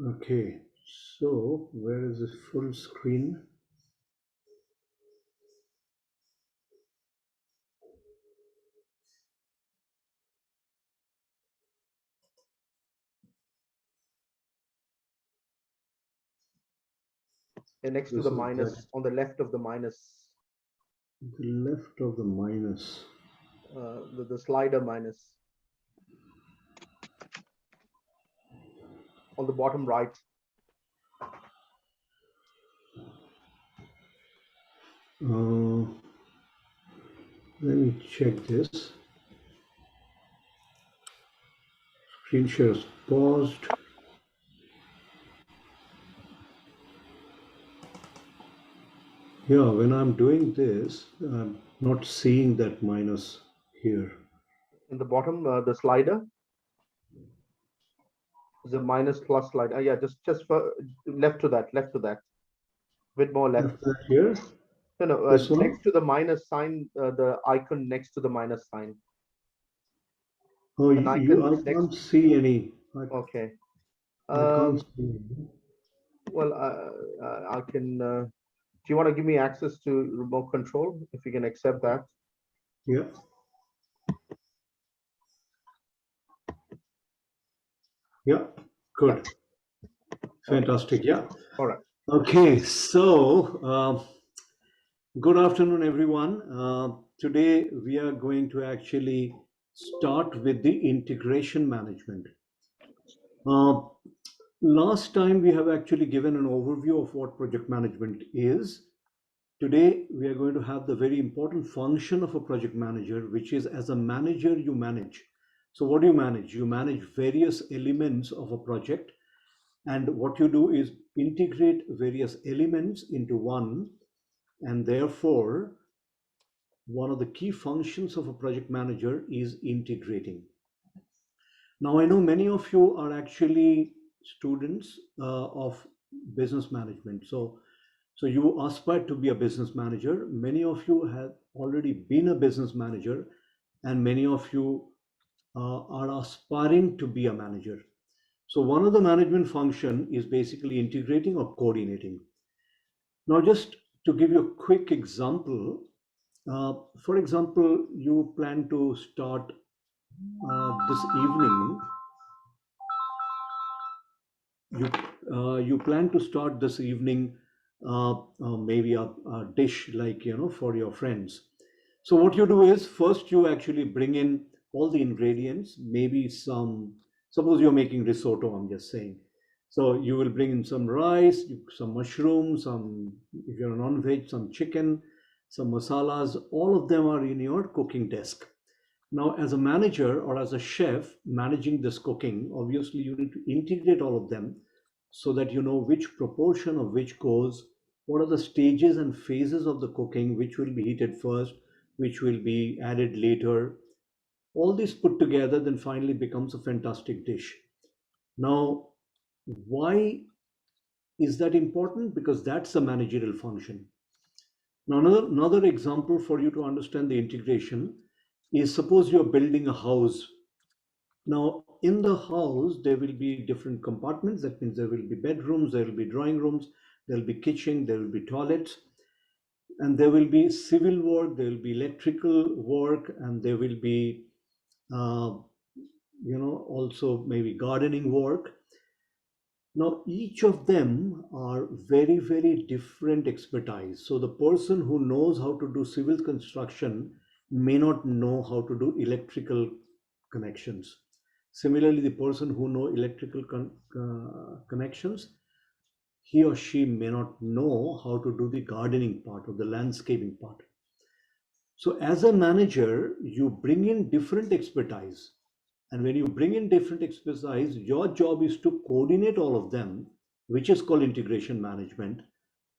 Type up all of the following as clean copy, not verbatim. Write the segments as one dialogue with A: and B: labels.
A: Okay, so where is the full screen?
B: And next to
A: This
B: the
A: is that
B: minus, on the left of the minus,
A: the left of the minus.
B: the slider minus on the bottom right.
A: Uh, Let me check this. Screen share is paused. Yeah, when I'm doing this, I'm not seeing that minus here.
B: In the bottom, the slider is a minus plus slider. Yeah, just for left to that, left to that, bit more left.
A: Left that here.
B: No, no,
A: This one.
B: next to the minus sign, the icon next to the minus sign,
A: Oh,
B: an
A: you.
B: icon
A: I
B: next.
A: can't see any.
B: Okay.
A: I can't
B: Um,
A: see any.
B: well, I can. Do you want to give me access to remote control if you can accept that?
A: Yeah. Yeah.
B: Yeah.
A: Good.
B: Okay.
A: Fantastic. Yeah.
B: All right.
A: Okay. So, good afternoon, everyone. Today we are going to actually start with the integration management. Uh, Last time we have actually given an overview of what project management is. Today we are going to have the very important function of a project manager, which is as a manager you manage. So what do you manage? You manage various elements of a project, and what you do is integrate various elements into one, and therefore one of the key functions of a project manager is integrating. Now, I know many of you are actually students of business management. So you aspire to be a business manager. Many of you have already been a business manager, and many of you are aspiring to be a manager. So one of the management function is basically integrating or coordinating. Now, just to give you a quick example, for example, you plan to start this evening. You plan to start this evening maybe a dish like for your friends. So what you do is first you actually bring in all the ingredients, maybe some, suppose you're making risotto, I'm just saying. So you will bring in some rice, some mushrooms, some, if you're a non-veg, some chicken, some masalas. All of them are in your cooking desk. Now, as a manager or as a chef managing this cooking, obviously you need to integrate all of them so that you know which proportion of which goes, what are the stages and phases of the cooking, which will be heated first, which will be added later. All this put together then finally becomes a fantastic dish. Now, why is that important? Because that's a managerial function. Now, another example for you to understand the integration is, suppose you're building a house. Now, in the house, there will be different compartments. That means there will be bedrooms, there will be drawing rooms, there will be kitchen, there will be toilets, and there will be civil work, there will be electrical work, and there will be, uh, also maybe gardening work. Now, each of them are very, very different expertise. So the person who knows how to do civil construction may not know how to do electrical connections. Similarly, the person who know electrical connections, he or she may not know how to do the gardening part or the landscaping part. So as a manager, you bring in different expertise. And when you bring in different expertise, your job is to coordinate all of them, which is called integration management.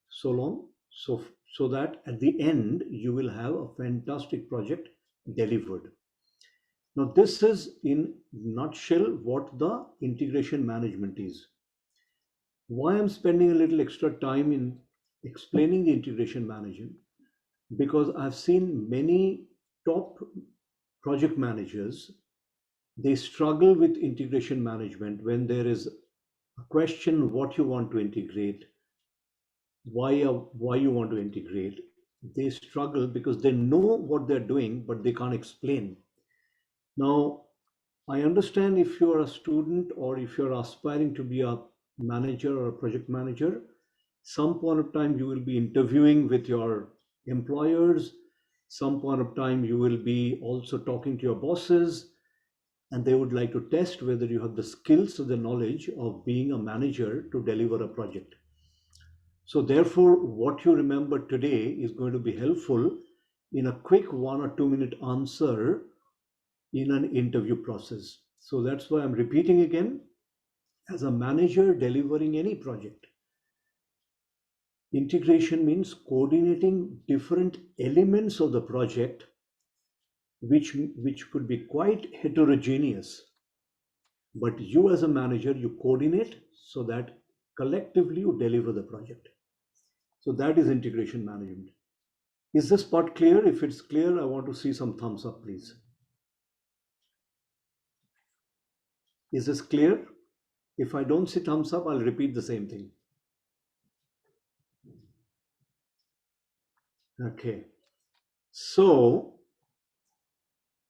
A: So long, so that at the end you will have a fantastic project delivered. Now, this is in nutshell what the integration management is. Why I'm spending a little extra time in explaining the integration management, because I've seen many top project managers, they struggle with integration management when there is question what you want to integrate, why you want to integrate, they struggle because they know what they're doing, but they can't explain. Now, I understand if you're a student or if you're aspiring to be a manager or a project manager, some point of time you will be interviewing with your employers, some point of time you will be also talking to your bosses, and they would like to test whether you have the skills or the knowledge of being a manager to deliver a project. So therefore, what you remember today is going to be helpful in a quick 1 or 2 minute answer in an interview process. So that's why I'm repeating again. As a manager delivering any project, integration means coordinating different elements of the project, which could be quite heterogeneous. But you as a manager, you coordinate so that collectively you deliver the project. So that is integration management. Is this part clear? If it's clear, I want to see some thumbs up, please. Is this clear? If I don't see thumbs up, I'll repeat the same thing. Okay. So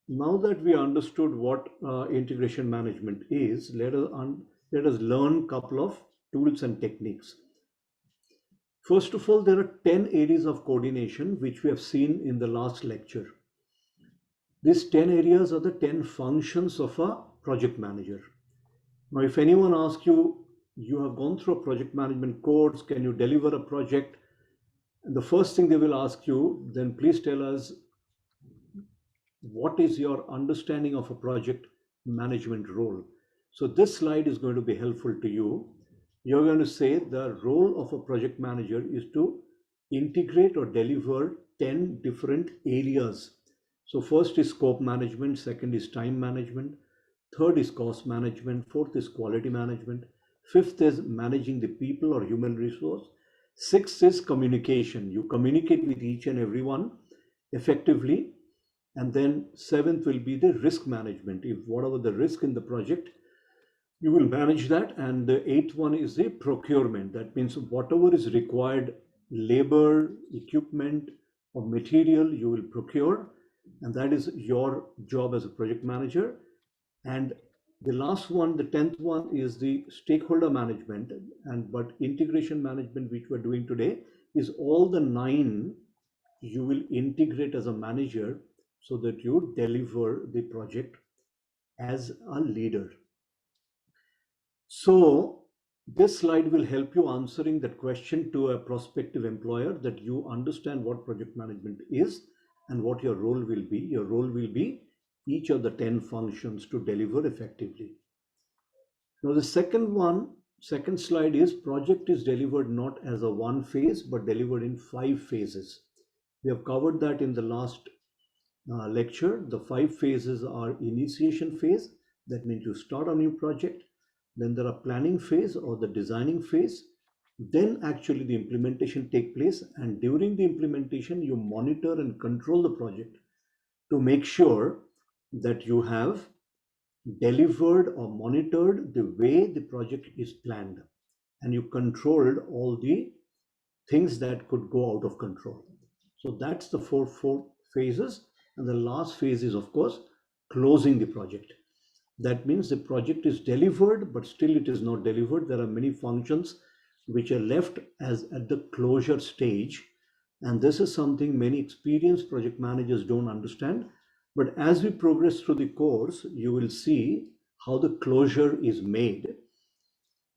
A: now that we understood what integration management is, let us learn a couple of tools and techniques. First of all, there are 10 areas of coordination which we have seen in the last lecture. These 10 areas are the 10 functions of a project manager. Now, if anyone asks you, you have gone through a project management course, can you deliver a project? And the first thing they will ask you, then please tell us what is your understanding of a project management role. So this slide is going to be helpful to you. You're going to say the role of a project manager is to integrate or deliver 10 different areas. So first is scope management, second is time management, third is cost management, fourth is quality management, fifth is managing the people or human resource, sixth is communication. You communicate with each and everyone effectively. And then seventh will be the risk management. If whatever the risk in the project, you will manage that. And the eighth one is the procurement. That means whatever is required, labor, equipment, or material, you will procure. And that is your job as a project manager. And the last one, the 10th one, is the stakeholder management. But integration management, which we're doing today, is all the 9 you will integrate as a manager so that you deliver the project as a leader. So this slide will help you answering that question to a prospective employer, that you understand what project management is and what your role will be. Your role will be each of the 10 functions to deliver effectively. Now the second slide is project is delivered not as a one phase, but delivered in 5 phases. We have covered that in the last lecture. The 5 phases are initiation phase, that means you start a new project. Then there are planning phase or the designing phase. Then actually the implementation take place, and during the implementation you monitor and control the project to make sure that you have delivered or monitored the way the project is planned, and you controlled all the things that could go out of control. So that's the four phases. And the last phase is, of course, closing the project. That means the project is delivered, but still it is not delivered. There are many functions which are left as at the closure stage. And this is something many experienced project managers don't understand. But as we progress through the course, you will see how the closure is made,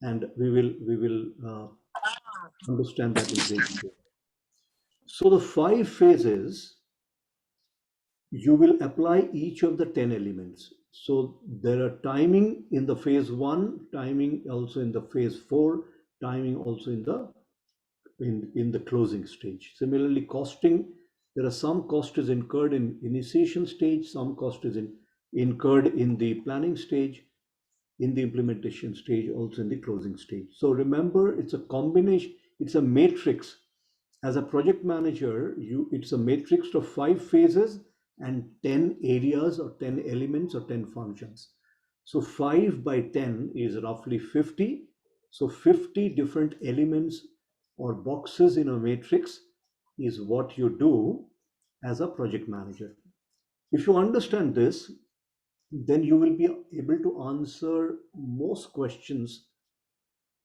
A: and we will understand that in great detail. So the 5 phases, you will apply each of the 10 elements. So there are timing in the phase 1, timing also in the phase 4, timing also in the closing stage. Similarly, costing, there are some cost is incurred in initiation stage, some cost is incurred in the planning stage, in the implementation stage, also in the closing stage. So remember, it's a combination, it's a matrix. As a project manager, it's a matrix of 5 phases and 10 areas or 10 elements or 10 functions. So 5 by 10 is roughly 50. So 50 different elements or boxes in a matrix is what you do as a project manager. If you understand this, then you will be able to answer most questions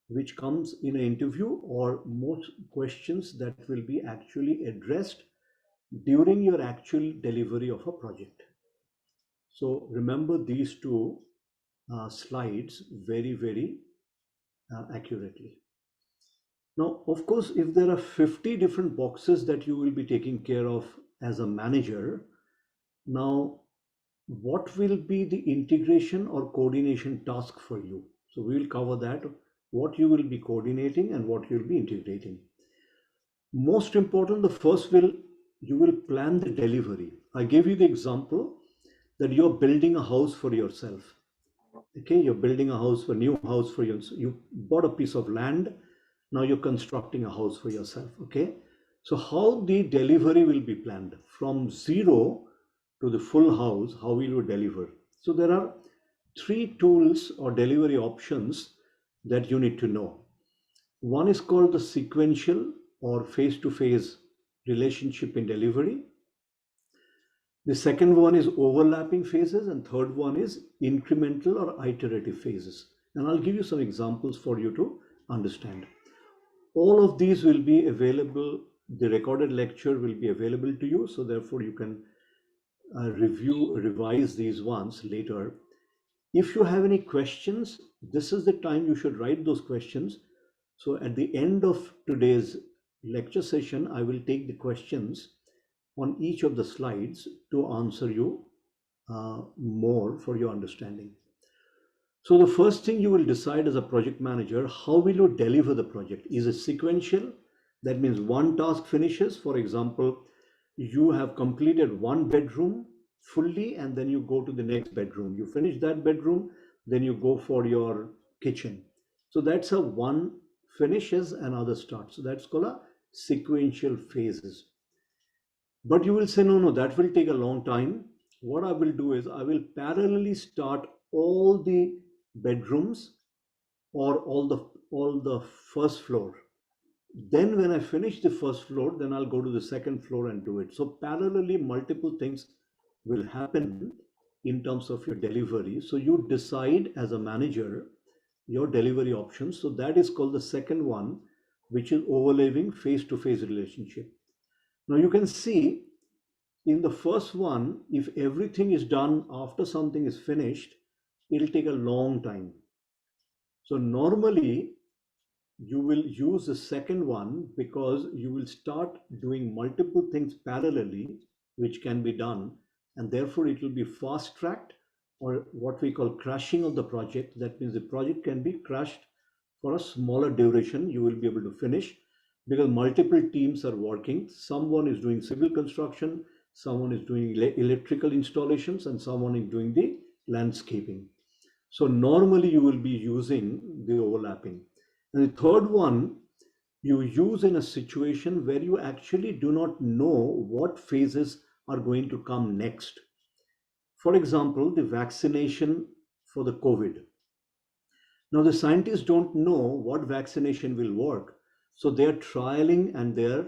A: which comes in an interview, or most questions that will be actually addressed during your actual delivery of a project. So remember these two slides very, very accurately. Now, of course, if there are 50 different boxes that you will be taking care of as a manager, now what will be the integration or coordination task for you? So we will cover that, what you will be coordinating and what you will be integrating. Most important, the first will, you will plan the delivery. I gave you the example that you're building a house for yourself. Okay, you're building a house, a new house for you. You bought a piece of land. Now you're constructing a house for yourself. Okay, so how the delivery will be planned from zero to the full house, how will you deliver? So there are three tools or delivery options that you need to know. One is called the sequential or face-to-face relationship in delivery. The second one is overlapping phases, and third one is incremental or iterative phases. And I'll give you some examples for you to understand. All of these will be available, the recorded lecture will be available to you, so therefore you can revise these ones later. If you have any questions, this is the time you should write those questions. So at the end of today's lecture session, I will take the questions on each of the slides to answer you more for your understanding. So the first thing you will decide as a project manager, how will you deliver the project? Is it sequential? That means one task finishes. For example, you have completed one bedroom fully and then you go to the next bedroom. You finish that bedroom, then you go for your kitchen. So that's a one finishes and other starts. So that's called a sequential phases. But you will say, no, no, that will take a long time. What I will do is I will parallelly start all the bedrooms or all the first floor. Then when I finish the first floor, then I'll go to the second floor and do it. So parallelly, multiple things will happen in terms of your delivery. So you decide as a manager your delivery options. So that is called the second one, which is overlaying face-to-face relationship. Now you can see in the first one, if everything is done after something is finished, it'll take a long time. So normally you will use the second one because you will start doing multiple things parallelly, which can be done, and therefore it will be fast tracked, or what we call crashing of the project. That means the project can be crashed for a smaller duration. You will be able to finish because multiple teams are working. Someone is doing civil construction, someone is doing electrical installations, and someone is doing the landscaping. So normally you will be using the overlapping. And the third one you use in a situation where you actually do not know what phases are going to come next. For example, the vaccination for the COVID. Now, the scientists don't know what vaccination will work. So they're trialing and they're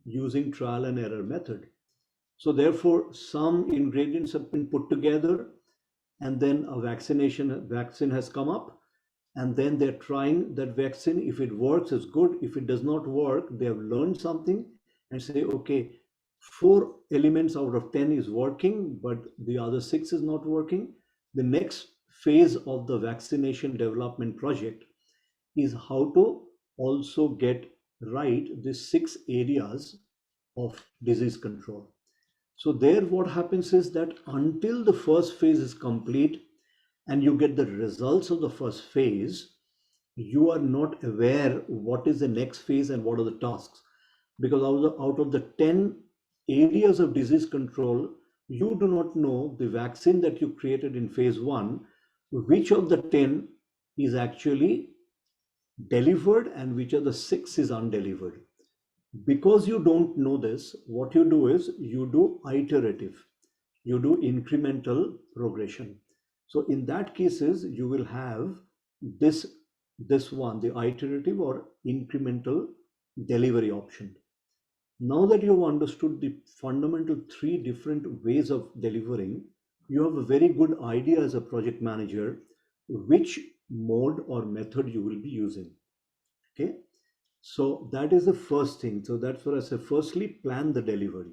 A: using trial and error method. So therefore, some ingredients have been put together and then a vaccine has come up, and then they're trying that vaccine. If it works, it's good. If it does not work, they have learned something and say, okay, 4 elements out of 10 is working, but the other 6 is not working. The next phase of the vaccination development project is how to also get right the 6 areas of disease control. So there what happens is that until the first phase is complete and you get the results of the first phase, you are not aware what is the next phase and what are the tasks. Because out of the 10 areas of disease control, you do not know the vaccine that you created in phase 1, which of the 10 is actually delivered and which of the 6 is undelivered. Because you don't know this, what you do is you do iterative, you do incremental progression. So in that cases, you will have this this one, the iterative or incremental delivery option. Now that you've understood the fundamental three different ways of delivering, you have a very good idea as a project manager which mode or method you will be using. Okay, so that is the first thing. So that's what I say. Firstly, plan the delivery.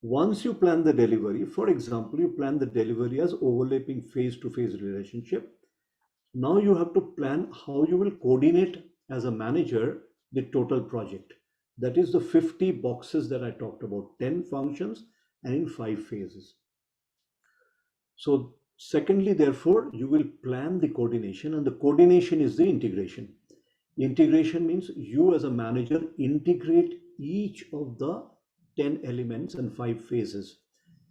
A: Once you plan the delivery, for example, you plan the delivery as overlapping phase to phase relationship. Now you have to plan how you will coordinate as a manager the total project. That is the 50 boxes that I talked about, 10 functions and in 5 phases. So secondly, therefore, you will plan the coordination, and the coordination is the integration. Integration means you as a manager integrate each of the 10 elements and 5 phases,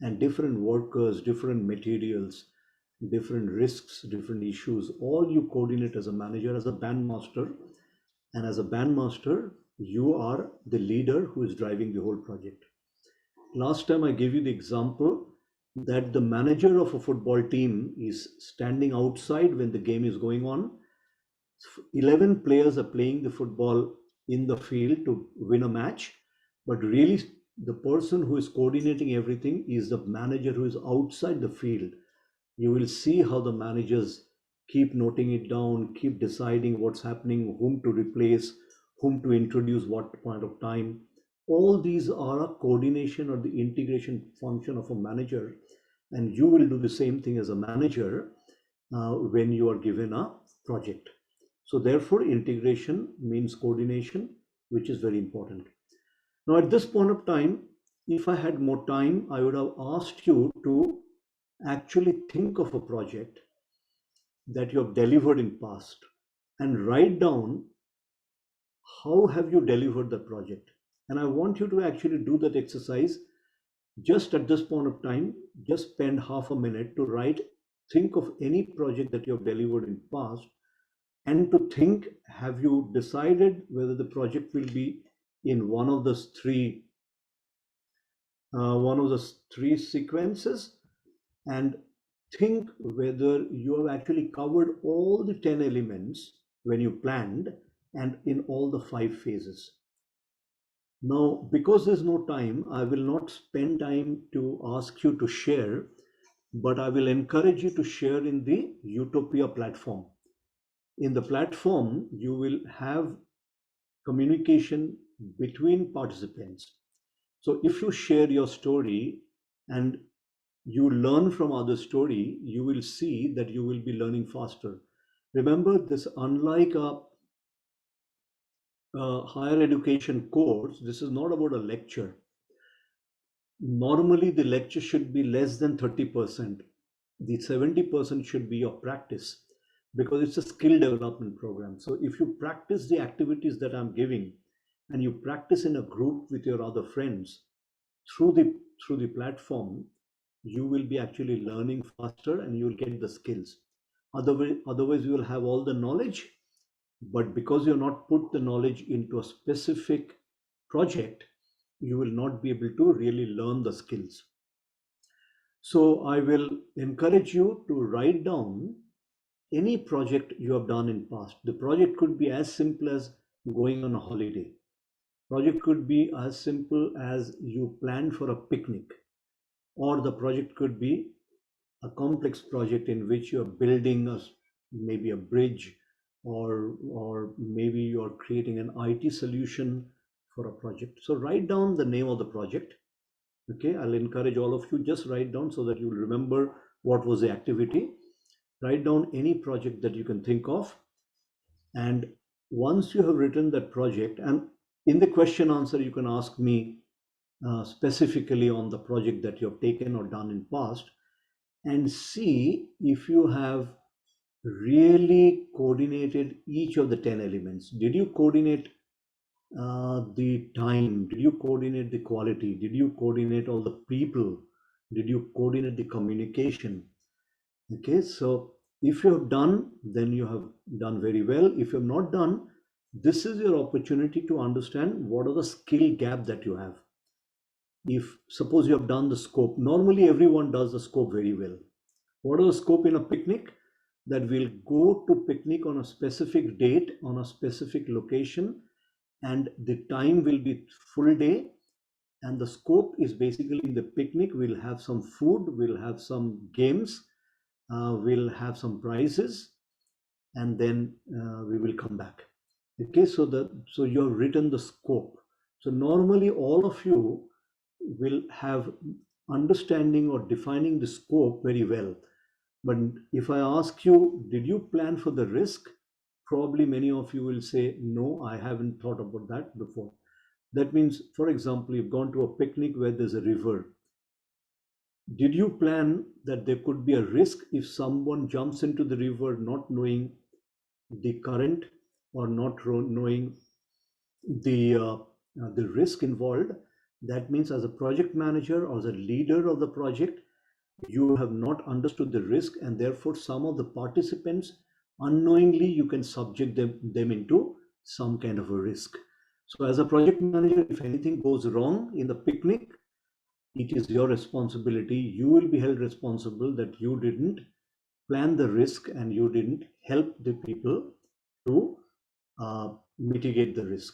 A: and different workers, different materials, different risks, different issues, all you coordinate as a manager, as a bandmaster. And as a bandmaster, you are the leader who is driving the whole project. Last time I gave you the example that the manager of a football team is standing outside when the game is going on. 11 players are playing the football in the field to win a match, but really the person who is coordinating everything is the manager who is outside the field. You will see how the managers keep noting it down, keep deciding what's happening, whom to replace, whom to introduce, what point of time. All these are a coordination or the integration function of a manager, and you will do the same thing as a manager when you are given a project. So therefore, integration means coordination, which is very important. Now, at this point of time, if I had more time, I would have asked you to actually think of a project that you have delivered in past and write down how have you delivered the project. And I want you to actually do that exercise just at this point of time. Just spend half a minute to write, think of any project that you have delivered in past, and to think, have you decided whether the project will be in one of the three sequences, and think whether you have actually covered all the 10 elements when you planned and in all the 5 phases. Now, because there's no time, I will not spend time to ask you to share, but I will encourage you to share in the Utopia platform. In the platform, you will have communication between participants. So if you share your story and you learn from other story, you will see that you will be learning faster. Remember this, unlike a higher education course, this is not about a lecture. Normally the lecture should be less than 30%. The 70% should be your practice, because it's a skill development program. So if you practice the activities that I'm giving and you practice in a group with your other friends through the platform, you will be actually learning faster and you will get the skills. Otherwise you will have all the knowledge, but because you have not put the knowledge into a specific project, you will not be able to really learn the skills. So I will encourage you to write down any project you have done in past. The project could be as simple as going on a holiday. Project could be as simple as you planned for a picnic, or the project could be a complex project in which you're building maybe a bridge, or maybe you're creating an IT solution for a project. So write down the name of the project. Okay, I'll encourage all of you, just write down so that you'll remember what was the activity. Write down any project that you can think of, and once you have written that project, and in the question answer you can ask me specifically on the project that you have taken or done in past, and see if you have really coordinated each of the 10 elements. Did you coordinate the time? Did you coordinate the quality? Did you coordinate all the people? Did you coordinate the communication? Okay, so if you have done, then you have done very well. If you have not done, this is your opportunity to understand what are the skill gap that you have. If suppose you have done the scope, normally everyone does the scope very well. What is the scope in a picnic? that we'll go to picnic on a specific date, on a specific location, and the time will be full day. And the scope is basically in the picnic, we'll have some food, we'll have some games, we'll have some prizes, and then we will come back. Okay, so you have written the scope. So normally all of you will have understanding or defining the scope very well. But if I ask you, did you plan for the risk? Probably many of you will say, no, I haven't thought about that before. That means, for example, you've gone to a picnic where there's a river. Did you plan that there could be a risk if someone jumps into the river not knowing the current or not knowing the risk involved? That means as a project manager or as a leader of the project, you have not understood the risk, and therefore some of the participants unknowingly you can subject them into some kind of a risk. So as a project manager, if anything goes wrong in the picnic, it is your responsibility. You will be held responsible that you didn't plan the risk and you didn't help the people to mitigate the risk.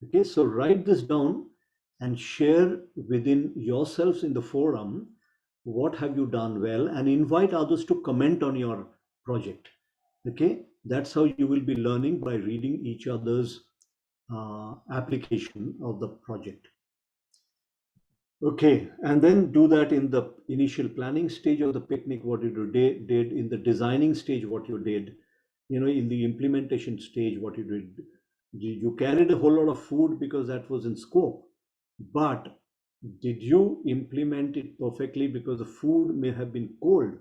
A: Okay, so write this down and share within yourselves in the forum what have you done well, and invite others to comment on your project. Okay, that's how you will be learning, by reading each other's application of the project. Okay, and then do that in the initial planning stage of the picnic, what you did in the designing stage, what you did, in the implementation stage, what you did. You carried a whole lot of food because that was in scope, but did you implement it perfectly because the food may have been cold?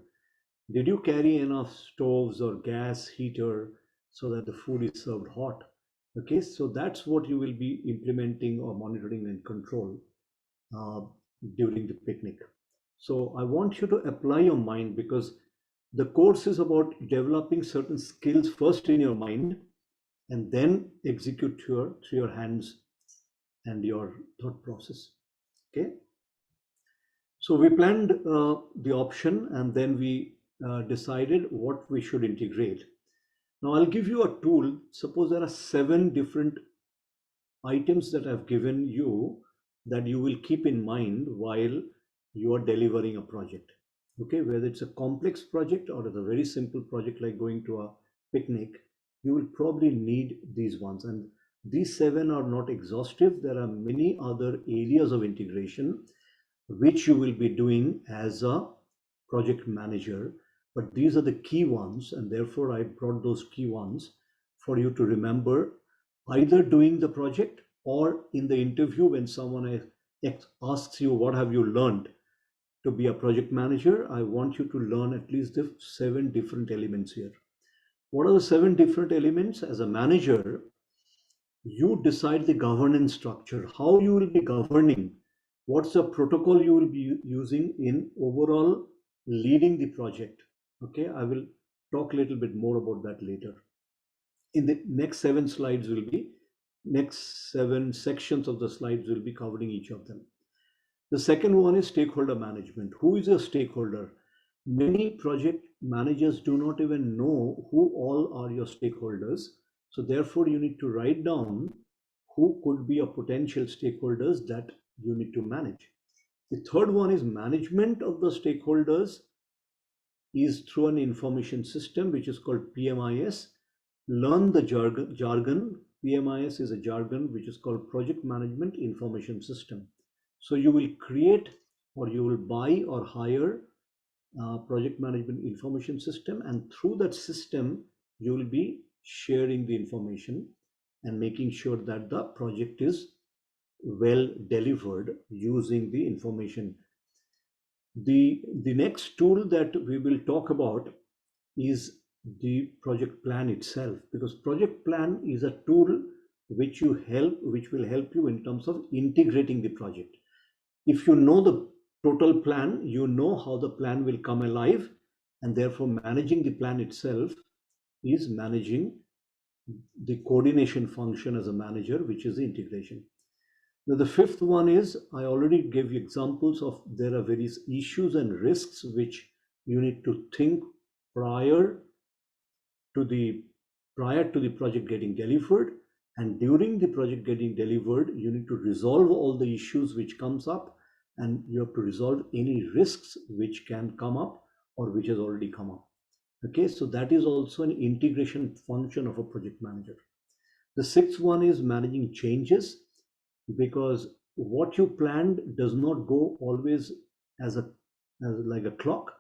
A: Did you carry enough stoves or gas heater so that the food is served hot? Okay, so that's what you will be implementing or monitoring and control uh, during the picnic. So I want you to apply your mind, because the course is about developing certain skills first in your mind and then execute through your hands and your thought process. Okay. So we planned the option, and then we decided what we should integrate. Now I'll give you a tool. Suppose there are 7 different items that I've given you that you will keep in mind while you are delivering a project. Okay, whether it's a complex project or it's a very simple project like going to a picnic, you will probably need these ones. And these 7 are not exhaustive. There are many other areas of integration which you will be doing as a project manager. But these are the key ones, and therefore I brought those key ones for you to remember, either doing the project or in the interview when someone asks you, what have you learned to be a project manager? I want you to learn at least the 7 different elements here. What are the 7 different elements? As a manager, you decide the governance structure, how you will be governing, what's the protocol you will be using in overall leading the project. Okay, I will talk a little bit more about that later. In the next 7 slides will be, next 7 sections of the slides will be covering each of them. The second one is stakeholder management. Who is a stakeholder? Many project managers do not even know who all are your stakeholders. So therefore, you need to write down who could be a potential stakeholders that you need to manage. The third one is management of the stakeholders is through an information system which is called PMIS. Learn the jargon. PMIS is a jargon which is called Project Management Information System. So you will create, or you will buy or hire project management information system, and through that system you will be sharing the information and making sure that the project is well delivered using the information. The next tool that we will talk about is the project plan itself, because project plan is a tool which will help you in terms of integrating the project. If you know the total plan, you know how the plan will come alive, and therefore managing the plan itself is managing the coordination function as a manager, which is the integration. Now, the fifth one is, I already gave you examples of, there are various issues and risks which you need to think prior to the prior to the project getting delivered, and during the project getting delivered, you need to resolve all the issues which comes up, and you have to resolve any risks which can come up or which has already come up. Okay, so that is also an integration function of a project manager. The sixth one is managing changes, because what you planned does not go always as a as like a clock.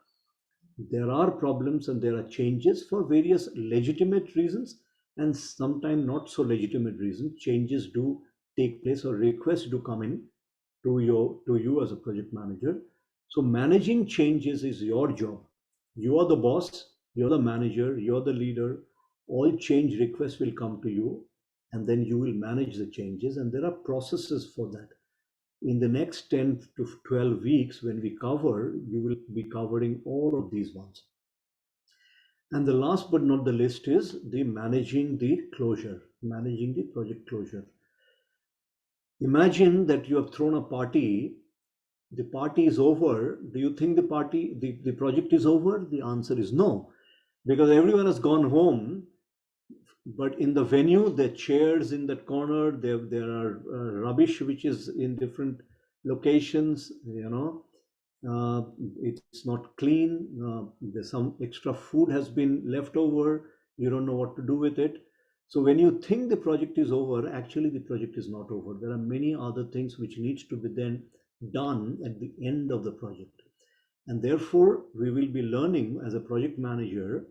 A: There are problems and there are changes for various legitimate reasons, and sometimes not so legitimate reasons. Changes do take place or requests do come in to you as a project manager. So managing changes is your job. You are the boss, you're the manager, you're the leader. All change requests will come to you, and then you will manage the changes, and there are processes for that. In the next 10 to 12 weeks, when we cover, you will be covering all of these ones. And the last but not the least is the managing the closure, managing the project closure. Imagine that you have thrown a party, the party is over. Do you think the project is over? The answer is no, because everyone has gone home. But in the venue, the chairs in that corner, there are rubbish which is in different locations, uh, it's not clean. There's some extra food has been left over. You don't know what to do with it. So when you think the project is over, actually the project is not over. There are many other things which needs to be then done at the end of the project. And therefore, we will be learning as a project manager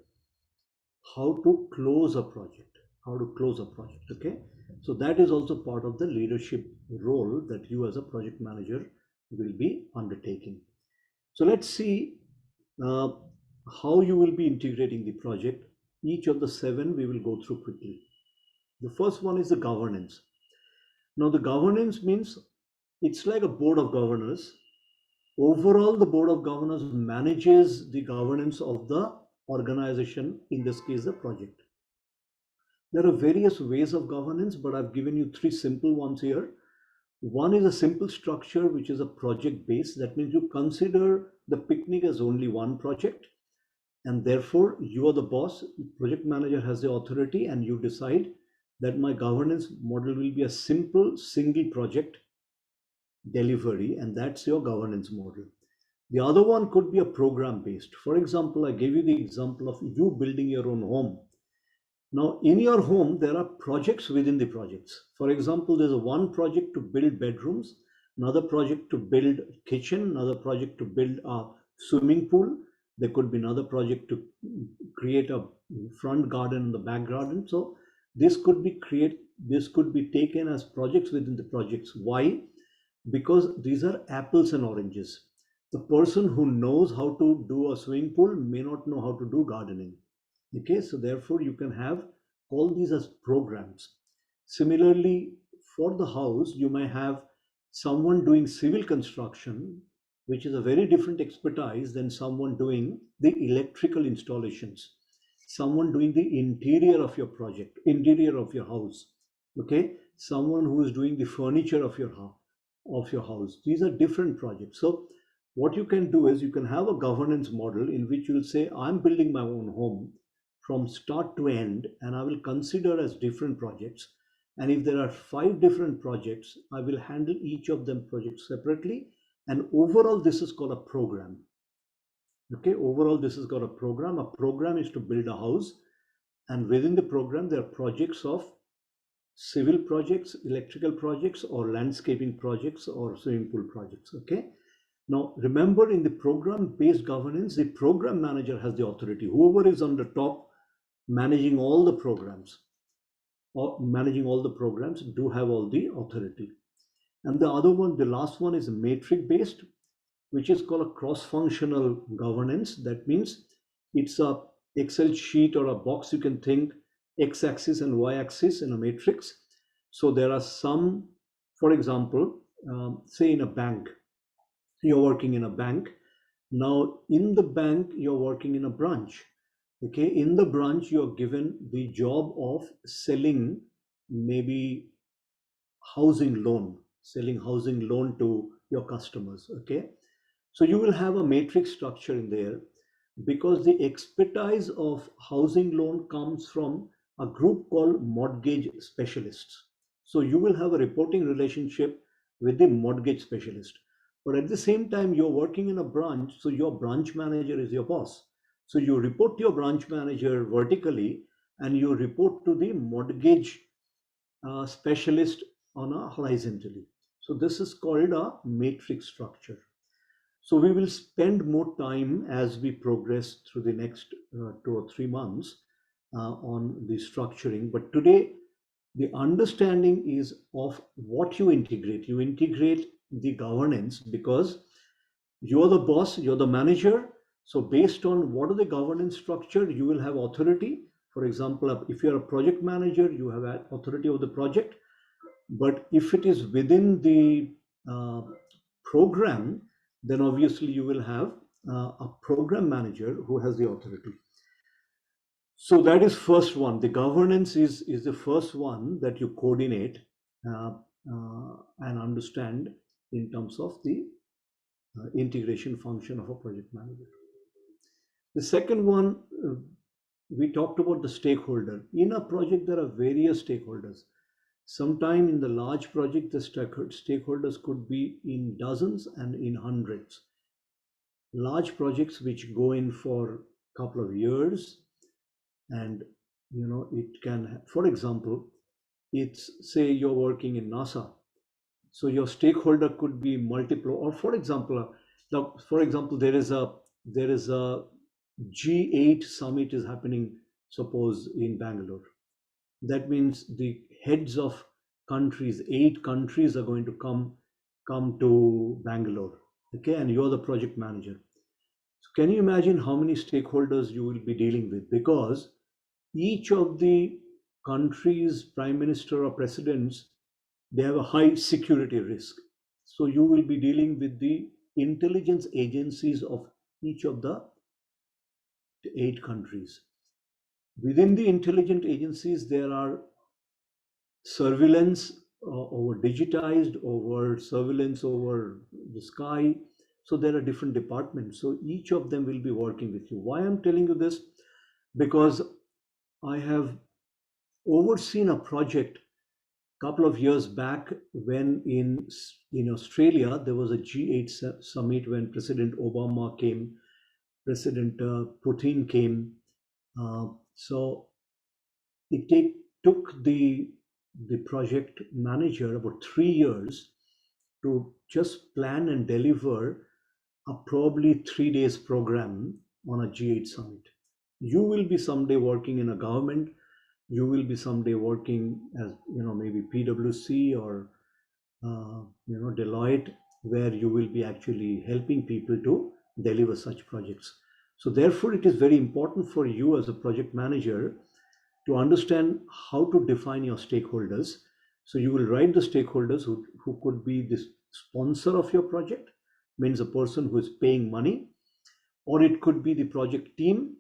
A: how to close a project, how to close a project. Okay. So that is also part of the leadership role that you as a project manager will be undertaking. So let's see uh, how you will be integrating the project. Each of the seven we will go through quickly. The first one is the governance. Now, the governance means it's like a board of governors. Overall, the board of governors manages the governance of the organization, in this case, the project. There are various ways of governance, but I've given you three simple ones here. One is a simple structure, which is a project base. That means you consider the picnic as only one project, and therefore you are the boss. Project manager has the authority, and you decide that my governance model will be a simple single project delivery, and that's your governance model. The other one could be a program based. For example, I gave you the example of you building your own home. Now, in your home, there are projects within the projects. For example, there's a one project to build bedrooms, another project to build kitchen, another project to build a swimming pool. There could be another project to create a front garden and the back garden. So this could be taken as projects within the projects. Why? Because these are apples and oranges. The person who knows how to do a swimming pool may not know how to do gardening. Okay, so therefore you can have all these as programs. Similarly, for the house, you may have someone doing civil construction, which is a very different expertise than someone doing the electrical installations, someone doing the interior of your project, interior of your house. Okay, someone who is doing the furniture of your house. These are different projects. So what you can do is you can have a governance model in which you'll say, I'm building my own home from start to end, and I will consider as different projects. And if there are 5 different projects, I will handle each of them projects separately. And overall, this is called a program. Okay, overall, this is called a program. A program is to build a house, and within the program, there are projects of civil projects, electrical projects, or landscaping projects, or swimming pool projects. Okay. Now, remember, in the program-based governance, the program manager has the authority. Whoever is on the top managing all the programs, or managing all the programs, do have all the authority. And the other one, the last one, is matrix-based, which is called a cross-functional governance. That means it's a Excel sheet or a box, you can think, x-axis and y-axis in a matrix. So there are some, for example, say in a bank, you're working in a bank. Now, in the bank, you're working in a branch. Okay, in the branch, you're given the job of selling maybe housing loan, selling housing loan to your customers. Okay, so you will have a matrix structure in there. because the expertise of housing loan comes from a group called mortgage specialists. So you will have a reporting relationship with the mortgage specialist. But at the same time, you're working in a branch, so your branch manager is your boss. So you report to your branch manager vertically and you report to the mortgage specialist on a horizontally. So this is called a matrix structure. So we will spend more time as we progress through the next 2 or 3 months on the structuring. But today, the understanding is of what you integrate. You integrate the governance because you're the boss, you're the manager. So based on what are the governance structure, you will have authority. For example, if you're a project manager, you have authority over the project. But if it is within the uh, program, then obviously you will have a program manager who has the authority. So that is first one. The governance is the first one that you coordinate uh, and understand in terms of the integration function of a project manager. The second one, we talked about the stakeholder. In a project, there are various stakeholders. Sometime in the large project, the stakeholders could be in dozens and in hundreds. Large projects which go in for a couple of years, and it can, for example, it's say you're working in NASA, so your stakeholder could be multiple. Or for example, there is a G8 summit is happening, suppose in Bangalore. That means the heads of countries, 8 countries are going to come to Bangalore. Okay, and you're the project manager. So can you imagine how many stakeholders you will be dealing with? Because each of the countries, prime minister or presidents, they have a high security risk. So you will be dealing with the intelligence agencies of each of the 8 countries. Within the intelligence agencies, there are surveillance over digitized, over surveillance over the sky. So there are different departments. So each of them will be working with you. Why I'm telling you this? Because I have overseen a project a couple of years back when in Australia there was a G8 summit when President Obama came, President Putin came. So took the project manager about 3 years to just plan and deliver a probably 3 days program on a G8 summit. You will be someday working in a government. You will be someday working as maybe PwC or Deloitte, where you will be actually helping people to deliver such projects. So therefore, it is very important for you as a project manager to understand how to define your stakeholders. So you will write the stakeholders who could be the sponsor of your project, means a person who is paying money, or it could be the project team,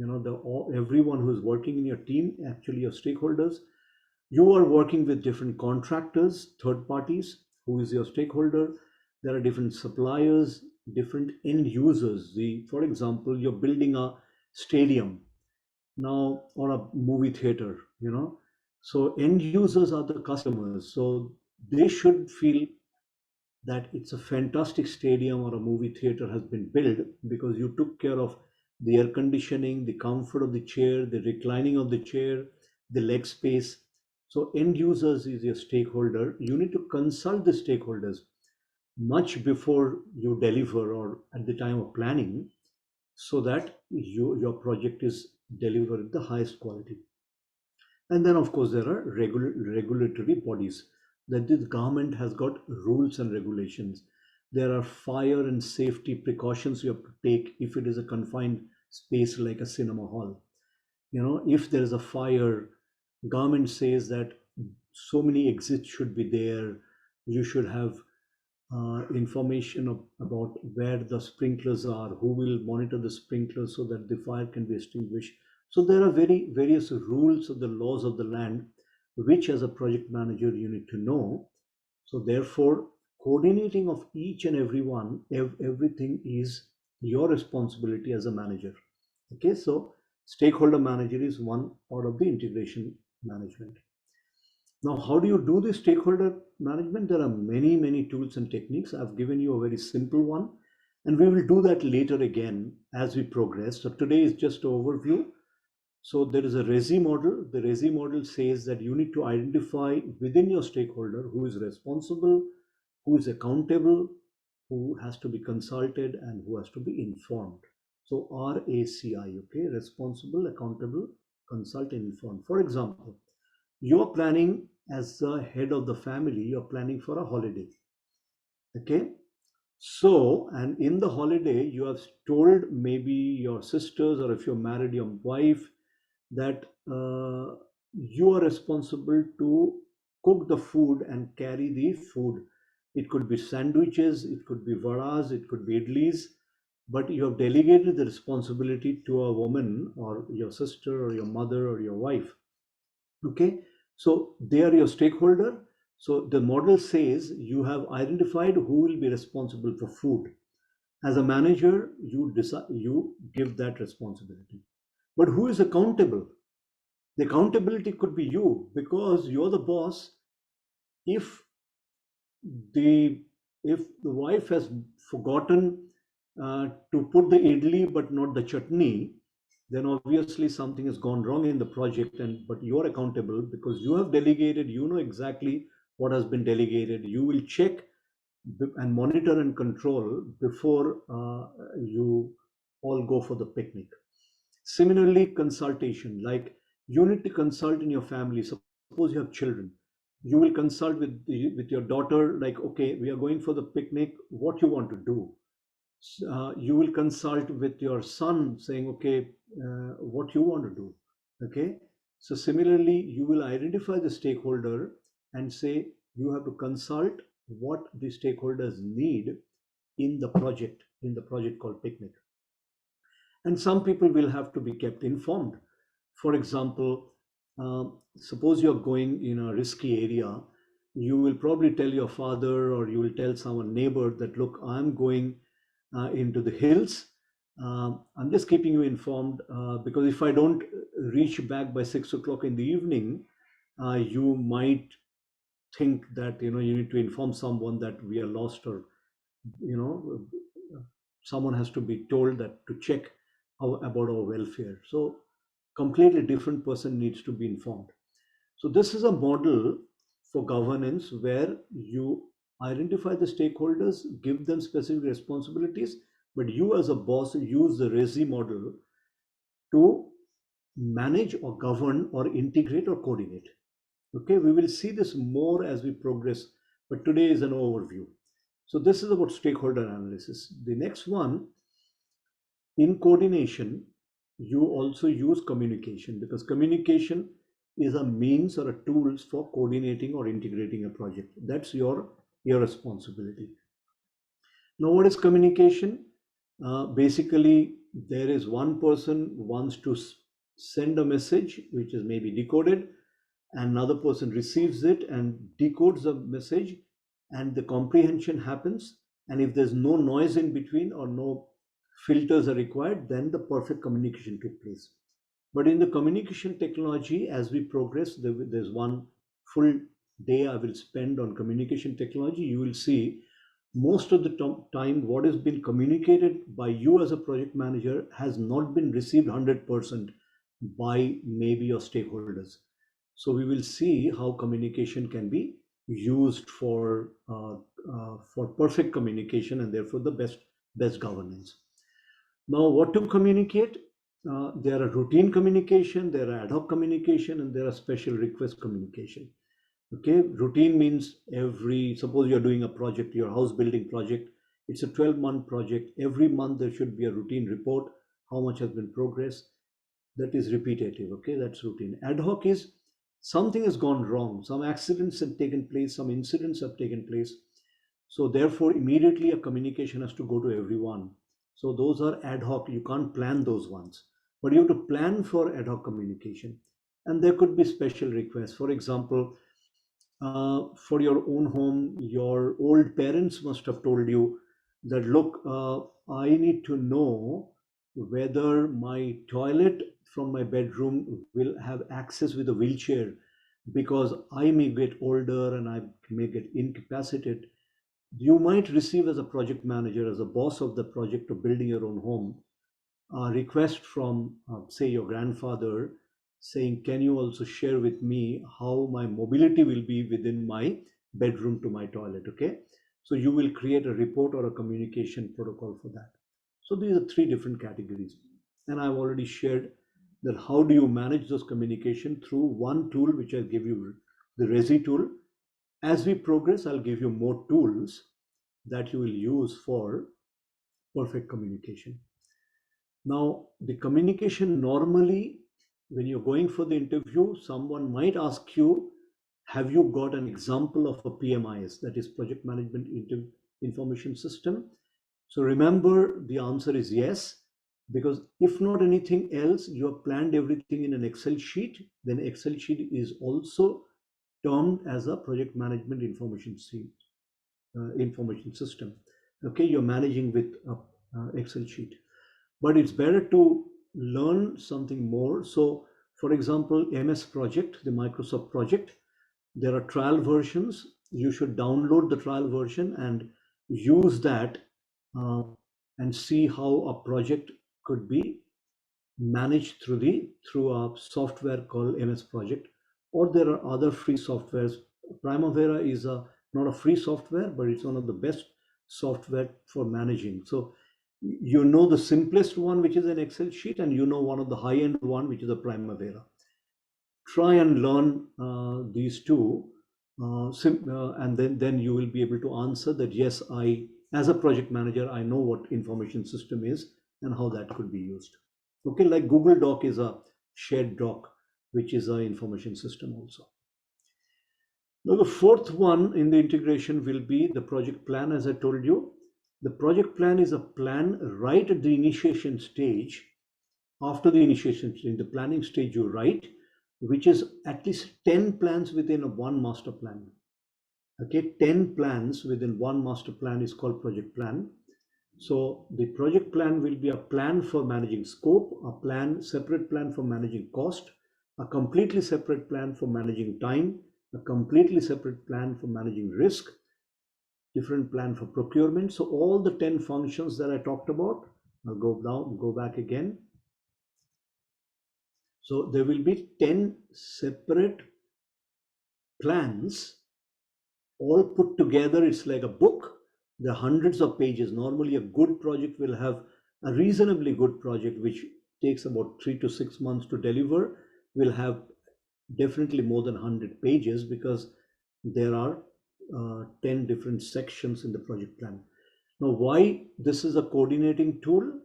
A: everyone who is working in your team, actually your stakeholders. You are working with different contractors, third parties, who is your stakeholder. There are different suppliers, different end users. For example, you're building a stadium now or a movie theater. So end users are the customers. So they should feel that it's a fantastic stadium or a movie theater has been built because you took care of the air conditioning, the comfort of the chair, the reclining of the chair, the leg space. So end users is your stakeholder. You need to consult the stakeholders much before you deliver or at the time of planning so that your project is delivered at the highest quality. And then, of course, there are regulatory bodies that this government has got rules and regulations. There are fire and safety precautions you have to take if it is a confined space like a cinema hall. If there is a fire, government says that so many exits should be there. You should have information about where the sprinklers are, who will monitor the sprinklers so that the fire can be extinguished. So there are various rules of the laws of the land, which as a project manager you need to know. So therefore, coordinating of each and every one, everything is your responsibility as a manager. Okay, so stakeholder manager is one part of the integration management. Now, how do you do this stakeholder management? There are many, many tools and techniques. I've given you a very simple one, and we will do that later again as we progress. So today is just an overview. So there is a RESI model. The RESI model says that you need to identify within your stakeholder who is responsible, who is accountable, who has to be consulted, and who has to be informed. So RACI, okay, responsible, accountable, consult, and inform. For example, you're planning as the head of the family, you're planning for a holiday. Okay. So, and in the holiday, you have told maybe your sisters, or if you're married, your wife, that you are responsible to cook the food and carry the food. It could be sandwiches, it could be varas, it could be idlis, but you have delegated the responsibility to a woman or your sister or your mother or your wife. Okay, so they are your stakeholder. So the model says you have identified who will be responsible for food. As a manager, you decide, you give that responsibility. But who is accountable? The accountability could be you because you're the boss. If the if the wife has forgotten to put the idli but not the chutney, then obviously something has gone wrong in the project. And but you're accountable because you have delegated. You know exactly what has been delegated. You will check and monitor and control before you all go for the picnic. Similarly, consultation, like you need to consult in your family. Suppose you have children, you will consult with your daughter, like, okay, we are going for the picnic. What you want to do? You will consult with your son, saying, okay, what you want to do. Okay. So similarly, you will identify the stakeholder and say you have to consult what the stakeholders need in the project called picnic. And some people will have to be kept informed. For example, suppose you're going in a risky area, you will probably tell your father or you will tell someone neighbor that, look, I'm going into the hills. I'm just keeping you informed because if I don't reach back by 6 o'clock in the evening, you might think that you need to inform someone that we are lost, or you know someone has to be told that to check about our welfare. So completely different person needs to be informed. So this is a model for governance where you identify the stakeholders, give them specific responsibilities, but you as a boss use the RESI model to manage or govern or integrate or coordinate. Okay, we will see this more as we progress, but today is an overview. So this is about stakeholder analysis. The next one, in coordination, you also use communication, because communication is a means or a tools for coordinating or integrating a project. That's your responsibility. Now, what is communication? Basically, there is one person wants to send a message which is maybe decoded, and another person receives it and decodes the message, and the comprehension happens. And if there's no noise in between or no filters are required, then the perfect communication took place. But in the communication technology, as we progress, there's one full day I will spend on communication technology. You will see most of the time what has been communicated by you as a project manager has not been received 100% by maybe your stakeholders. So we will see how communication can be used for perfect communication and therefore the best governance. Now, what to communicate? There are routine communication, there are ad hoc communication, and there are special request communication. Okay, routine means suppose you're doing a project, your house building project, it's a 12-month project. Every month there should be a routine report, how much has been progress. That is repetitive. Okay, that's routine. Ad hoc is something has gone wrong, some accidents have taken place, some incidents have taken place. So therefore, immediately a communication has to go to everyone. So those are ad hoc. You can't plan those ones, but you have to plan for ad hoc communication. And there could be special requests. For example, for your own home, your old parents must have told you that look, I need to know whether my toilet from my bedroom will have access with a wheelchair because I may get older and I may get incapacitated. You might receive as a project manager, as a boss of the project of building your own home, a request from, say, your grandfather saying, can you also share with me how my mobility will be within my bedroom to my toilet? Okay. So you will create a report or a communication protocol for that. So these are three different categories. And I've already shared that how do you manage those communication through one tool, which I'll give you, the Resi tool. As we progress, I'll give you more tools that you will use for perfect communication. Now, the communication normally, when you're going for the interview, someone might ask you, have you got an example of a PMIS, that is Project Management Information System? So remember, the answer is yes, because if not anything else, you have planned everything in an Excel sheet, then Excel sheet is also termed as a project management information system. Okay, you're managing with a Excel sheet, but it's better to learn something more. So, for example, MS Project, the Microsoft project, there are trial versions. You should download the trial version and use that, uh, and see how a project could be managed through a software called MS Project, or there are other free softwares. Primavera is a not a free software, but it's one of the best software for managing. So you know the simplest one, which is an Excel sheet, and you know one of the high-end one, which is a Primavera. Try and learn these two, and then you will be able to answer that yes, I, as a project manager, I know what information system is and how that could be used. Okay, like Google Doc is a shared doc, which is an information system also. Now the fourth one in the integration will be the project plan. As I told you, the project plan is a plan right at the initiation stage. After the initiation, in the planning stage, you write, which is at least 10 plans within a one master plan. Okay, 10 plans within one master plan is called project plan. So the project plan will be a plan for managing scope, a plan, separate plan for managing cost, a completely separate plan for managing time, a completely separate plan for managing risk, different plan for procurement. So all the 10 functions that I talked about, I'll go down, go back again. So there will be 10 separate plans all put together. It's like a book. There are hundreds of pages. Normally, a good project will have a reasonably good project, which takes about 3 to 6 months to deliver, will have definitely more than 100 pages because there are 10 different sections in the project plan. Now, why this is a coordinating tool?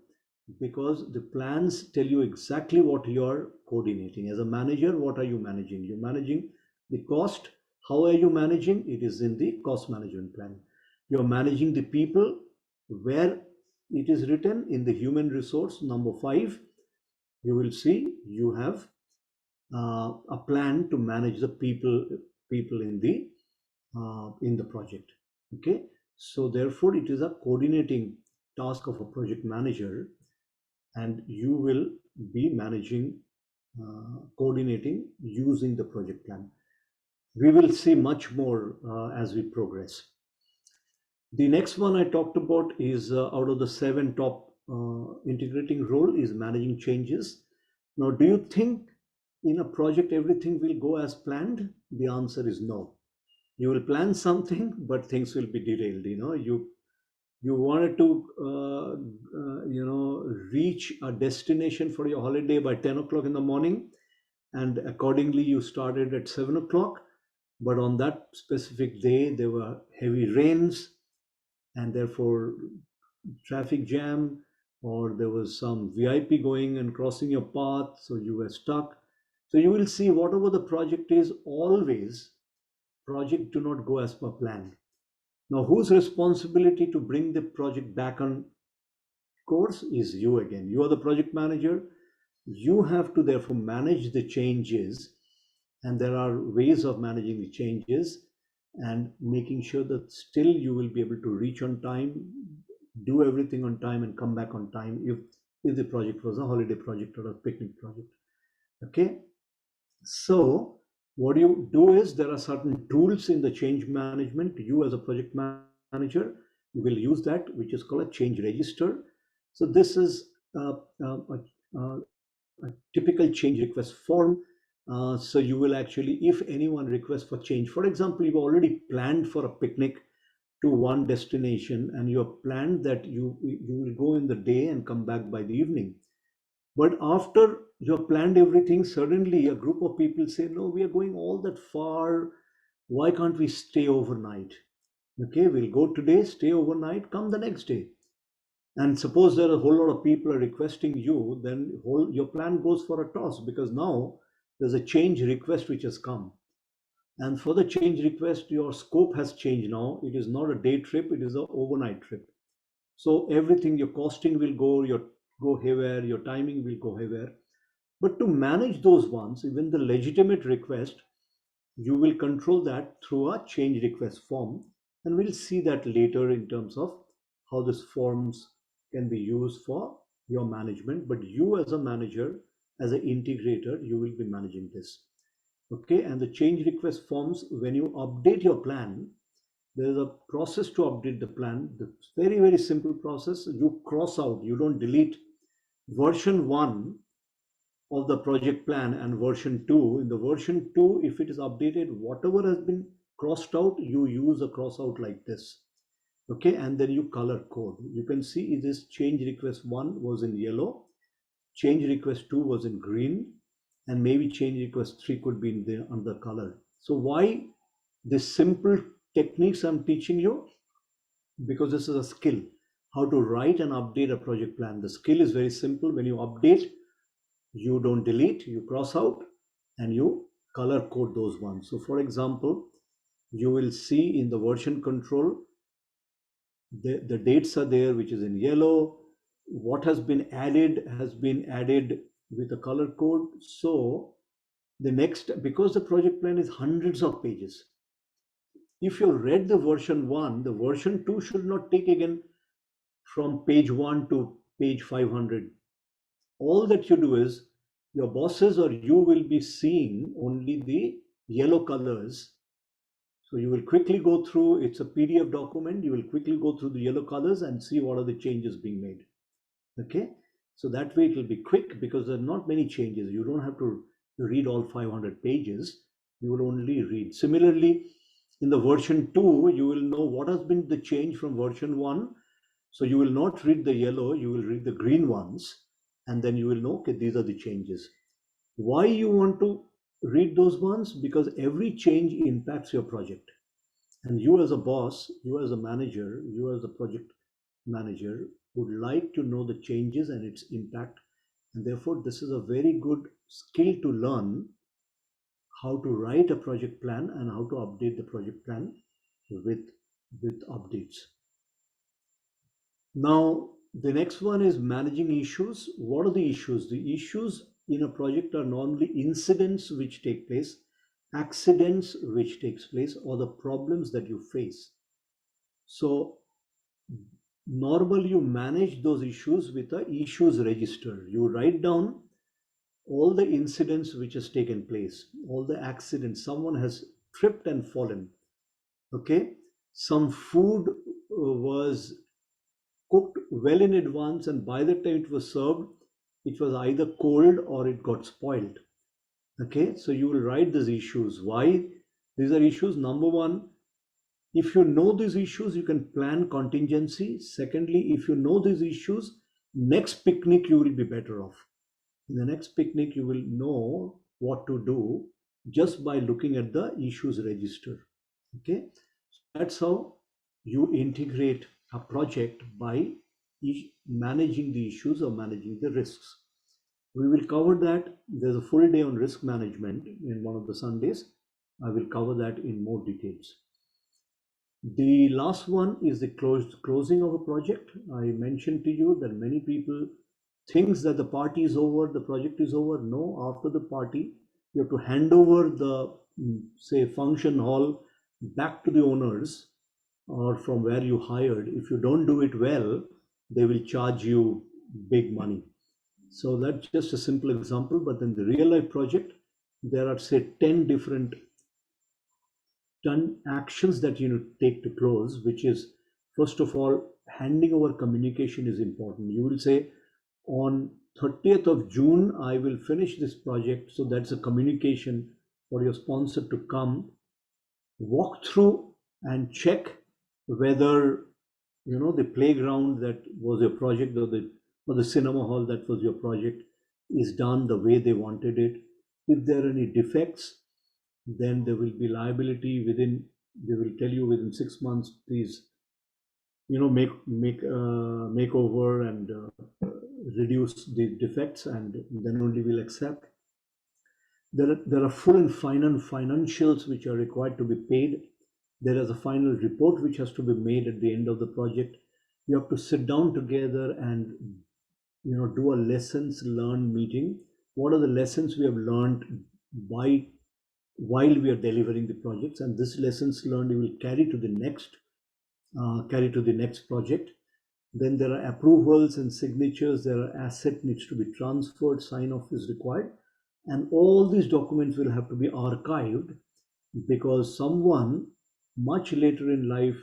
A: Because the plans tell you exactly what you're coordinating. As a manager, what are you managing? You're managing the cost. How are you managing? It is in the cost management plan. You're managing the people, where it is written in the human resource number 5. You will see you have a plan to manage the people in the project. Okay, so therefore it is a coordinating task of a project manager, and you will be managing, coordinating using the project plan. We will see much more as we progress. The next one I talked about is, out of the 7 top integrating role, is managing changes. Now, do you think in a project everything will go as planned? The answer is no. You will plan something, but things will be derailed. You wanted to reach a destination for your holiday by 10 o'clock in the morning, and accordingly you started at 7 o'clock, but on that specific day there were heavy rains, and therefore traffic jam, or there was some VIP going and crossing your path, so you were stuck. So you will see, whatever the project is, always project do not go as per plan. Now, whose responsibility to bring the project back on course is you again. You are the project manager. You have to therefore manage the changes, and there are ways of managing the changes and making sure that still you will be able to reach on time, do everything on time and come back on time if the project was a holiday project or a picnic project. Okay, so what you do is there are certain tools in the change management. You as a project manager, you will use that, which is called a change register. So this is a typical change request form. So you will actually, if anyone requests for change, for example, you've already planned for a picnic to one destination and you have planned that you will go in the day and come back by the evening. But after you have planned everything, suddenly a group of people say, no, we are going all that far. Why can't we stay overnight? Okay, we'll go today, stay overnight, come the next day. And suppose there are a whole lot of people are requesting you, then your plan goes for a toss because now there's a change request which has come. And for the change request, your scope has changed now. It is not a day trip, it is an overnight trip. So everything, your costing will go haywire, your timing will go haywire. But to manage those ones, even the legitimate request, you will control that through a change request form. And we'll see that later in terms of how this forms can be used for your management. But you as a manager, as an integrator, you will be managing this. Okay, and the change request forms, when you update your plan, there is a process to update the plan. The very, very simple process. You cross out, you don't delete version 1 of the project plan and version 2. In the version 2, if it is updated, whatever has been crossed out, you use a cross out like this. Okay, and then you color code. You can see this change request 1 was in yellow, change request 2 was in green, and maybe change request 3 could be in the another color. So why this simple techniques I'm teaching you? Because this is a skill, how to write and update a project plan. The skill is very simple. When you update, you don't delete, you cross out, and you color code those ones. So for example, you will see in the version control, the dates are there, which is in yellow. What has been added with a color code. So the next, because the project plan is hundreds of pages, if you read the version 1, the version 2 should not take again from page 1 to page 500. All that you do is your bosses or you will be seeing only the yellow colors. So you will quickly go through, it's a PDF document, you will quickly go through the yellow colors and see what are the changes being made. Okay, so that way it will be quick because there are not many changes. You don't have to read all 500 pages, you will only read. Similarly, in the version 2, you will know what has been the change from version 1. So you will not read the yellow, you will read the green ones, and then you will know, okay, these are the changes. Why you want to read those ones? Because every change impacts your project. And you as a boss, you as a manager, you as a project manager would like to know the changes and its impact. And therefore, this is a very good skill to learn how to write a project plan and how to update the project plan with, with updates. Now, the next one is managing issues. What are the issues? The issues in a project are normally incidents which take place, accidents which takes place, or the problems that you face. So normally you manage those issues with a issues register. You write down all the incidents which has taken place, all the accidents. Someone has tripped and fallen. Okay, some food was cooked well in advance, and by the time it was served, it was either cold or it got spoiled. Okay, so you will write these issues. Why these are issues? Number one, if you know these issues, you can plan contingency. Secondly, if you know these issues, next picnic you will be better off. In the next picnic, you will know what to do just by looking at the issues register. Okay, that's how you integrate a project by managing the issues or managing the risks. We will cover that. There's a full day on risk management in one of the Sundays. I will cover that in more details. The last one is the closing of a project. I mentioned to you that many people thinks that the party is over, the project is over. No, after the party, you have to hand over the say function hall back to the owners or from where you hired, if you don't do it well, they will charge you big money. So that's just a simple example. But in the real life project, there are, say, 10 different actions that you need to take to close, which is, first of all, handing over communication is important. You will say, on 30th of June, I will finish this project. So that's a communication for your sponsor to come, walk through and check whether the playground that was your project, or the cinema hall that was your project, is done the way they wanted it. If there are any defects, then there will be liability. They will tell you within 6 months, please, make over and reduce the defects, and then only we'll accept. There are full and final financials which are required to be paid. There is a final report which has to be made at the end of the project. You have to sit down together and do a lessons learned meeting. What are the lessons we have learned by while we are delivering the projects, and this lessons learned you will carry to the next project. Then there are approvals and signatures. There are asset needs to be transferred. Sign off is required, and all these documents will have to be archived, because someone much later in life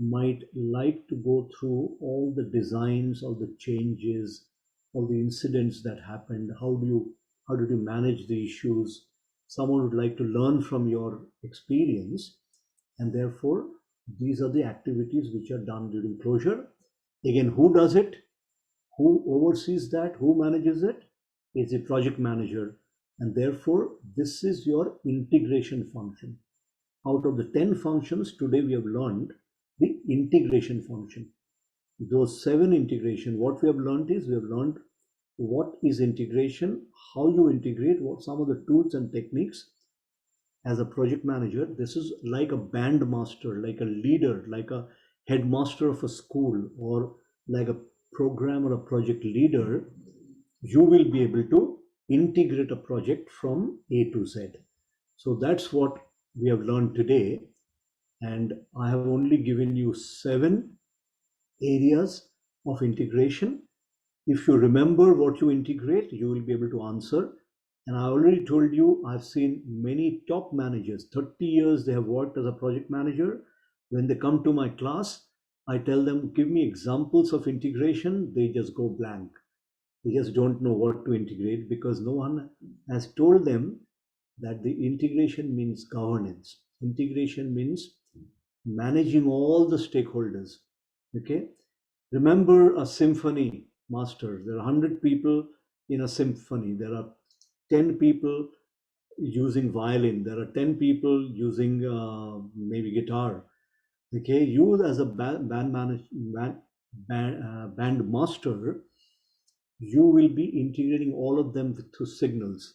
A: might like to go through all the designs, all the changes, all the incidents that happened. How did you manage the issues? Someone would like to learn from your experience, and therefore these are the activities which are done during closure. Again, who does it? Who oversees that? Who manages it? Is a project manager, and therefore this is your integration function. Out of the 10 functions, today we have learned the integration function. Those 7 integration, what we have learned is, we have learned what is integration, how you integrate, what some of the tools and techniques. As a project manager, this is like a band master, like a leader, like a headmaster of a school, or like a program or a project leader. You will be able to integrate a project from A to Z. So that's what we have learned today. And I have only given you 7 areas of integration. If you remember what you integrate, you will be able to answer. And I already told you, I've seen many top managers, 30 years they have worked as a project manager. When they come to my class, I tell them, give me examples of integration. They just go blank. They just don't know what to integrate, because no one has told them that the integration means governance. Integration means managing all the stakeholders. Okay. Remember a symphony master. There are 100 people in a symphony. There are 10 people using violin. There are 10 people using maybe guitar. Okay. You as a band master, you will be integrating all of them through signals.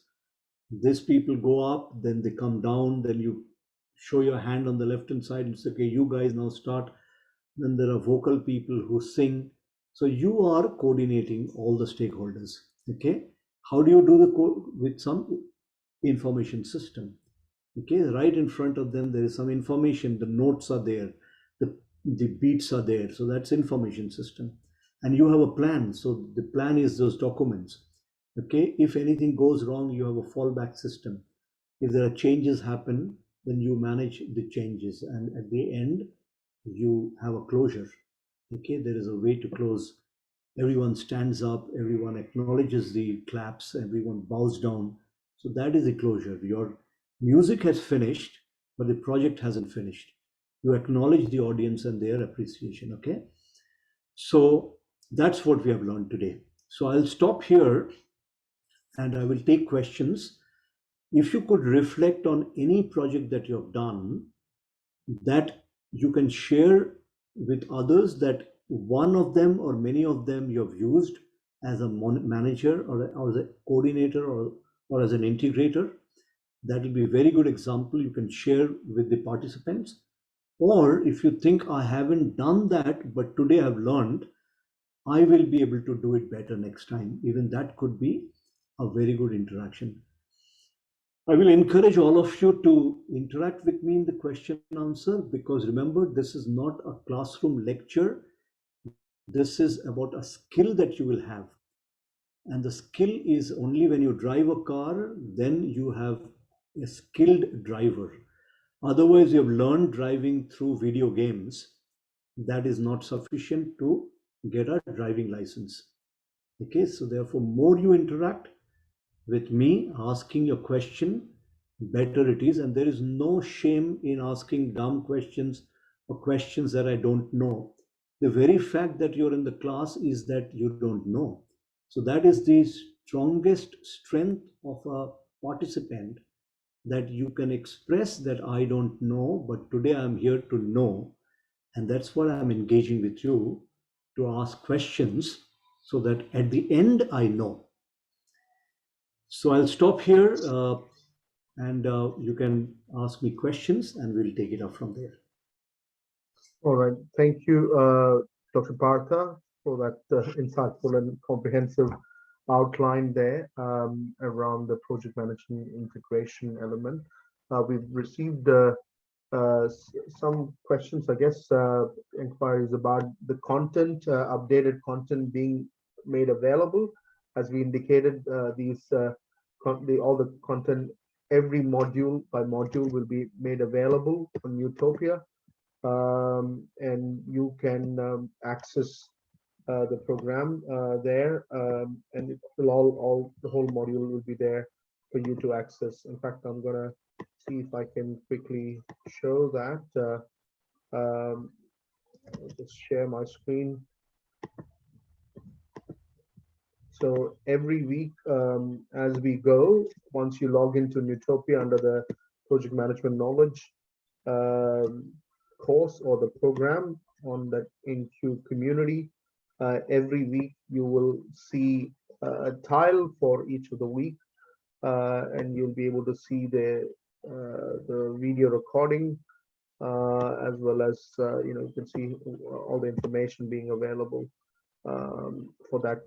A: These people go up, then they come down, then you show your hand on the left hand side and say, okay, you guys now start. Then there are vocal people who sing. So you are coordinating all the stakeholders. Okay. How do you do the with some information system? Okay. Right in front of them, there is some information. The notes are there. The beats are there. So that's information system. And you have a plan. So the plan is those documents. Okay. If anything goes wrong, you have a fallback system. If there are changes happen, then you manage the changes, and at the end you have a closure. Okay, there is a way to close. Everyone stands up, everyone acknowledges the claps, everyone bows down. So that is the closure. Your music has finished, but the project hasn't finished. You acknowledge the audience and their appreciation. Okay, so that's what we have learned today. So I'll stop here and I will take questions. If you could reflect on any project that you have done that you can share with others, that one of them or many of them you have used as a manager, or as a coordinator, or as an integrator, that will be a very good example you can share with the participants. Or if you think, I haven't done that, but today I've learned, I will be able to do it better next time. Even that could be a very good interaction. I will encourage all of you to interact with me in the question answer, because remember, this is not a classroom lecture. This is about a skill that you will have. And the skill is only when you drive a car, then you have a skilled driver. Otherwise, you have learned driving through video games. That is not sufficient to get a driving license. Okay, so therefore, more you interact with me, asking your question, better it is. And there is no shame in asking dumb questions or questions that I don't know. The very fact that you're in the class is that you don't know. So that is the strongest strength of a participant, that you can express that I don't know, but today I'm here to know. And that's why I'm engaging with you to ask questions, so that at the end I know. So I'll stop here, and you can ask me questions and we'll take it up from there.
B: All right. Thank you, Dr. Partha, for that insightful and comprehensive outline there around the project management integration element. We've received some questions, I guess, inquiries about the content, updated content being made available. As we indicated, all the content, every module by module will be made available on Utopia, and you can access the program there, and it will all the whole module will be there for you to access. In fact, I'm gonna see if I can quickly show that. I'll just share my screen. So every week, as we go, once you log into Utopia under the project management knowledge course or the program on the InQ community, every week you will see a tile for each of the week, and you'll be able to see the video recording, as well as you can see all the information being available for that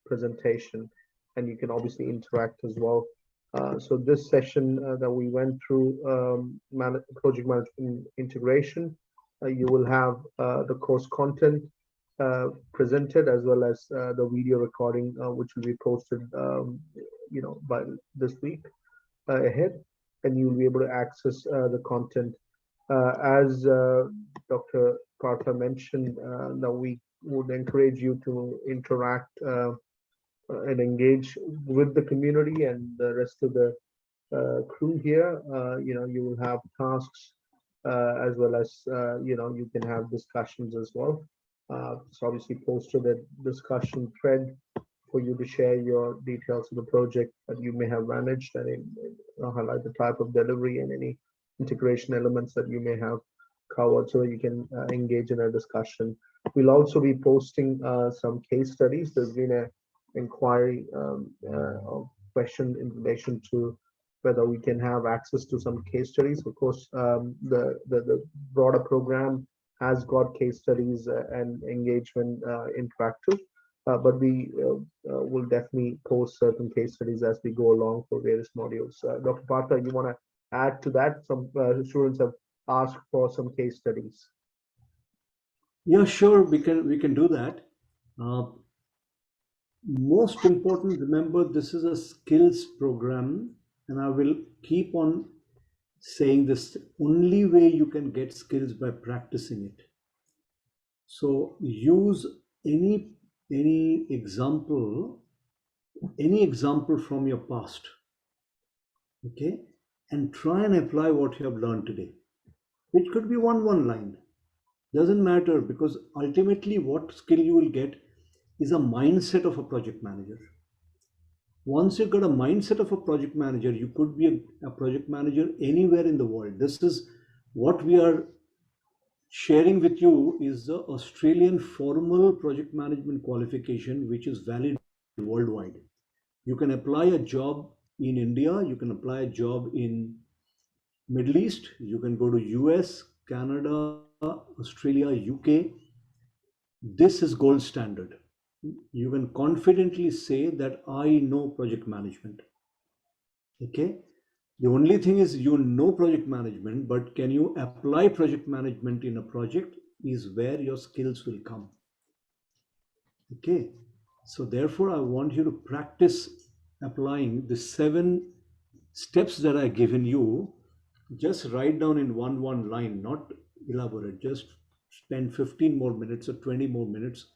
B: presentation, and you can obviously interact as well. So this session that we went through, project management integration, you will have the course content presented, as well as the video recording, which will be posted by this week ahead, and you'll be able to access the content. As Dr. Partha mentioned, that we would encourage you to interact and engage with the community and the rest of the crew here. You will have tasks, as well as you can have discussions as well. So obviously posted a discussion thread for you to share your details of the project that you may have managed, and highlight the type of delivery and any integration elements that you may have covered, so you can engage in a discussion. We'll also be posting some case studies. There's been an inquiry or question in relation to whether we can have access to some case studies. Of course, the broader program has got case studies and engagement interactive, but we will definitely post certain case studies as we go along for various modules. Dr. Partha, you want to add to that? Some students have asked for some case studies.
A: Yeah, sure, we can do that. Most important, remember, this is a skills program, and I will keep on saying this: only way you can get skills by practicing it. So use any any example any example from your past, okay, and try and apply what you have learned today. It could be one line, doesn't matter, because ultimately what skill you will get is a mindset of a project manager. Once you've got a mindset of a project manager, you could be a project manager anywhere in the world. This is what we are sharing with you, is the Australian formal project management qualification, which is valid worldwide. You can apply a job in India, you can apply a job in Middle East, you can go to US, Canada, Australia, UK. This is gold standard. You can confidently say that I know project management. Okay. The only thing is you know project management, but can you apply project management in a project is where your skills will come. Okay. So therefore, I want you to practice applying the 7 steps that I've given you. Just write down in one line, not elaborate. Just spend 15 more minutes or 20 more minutes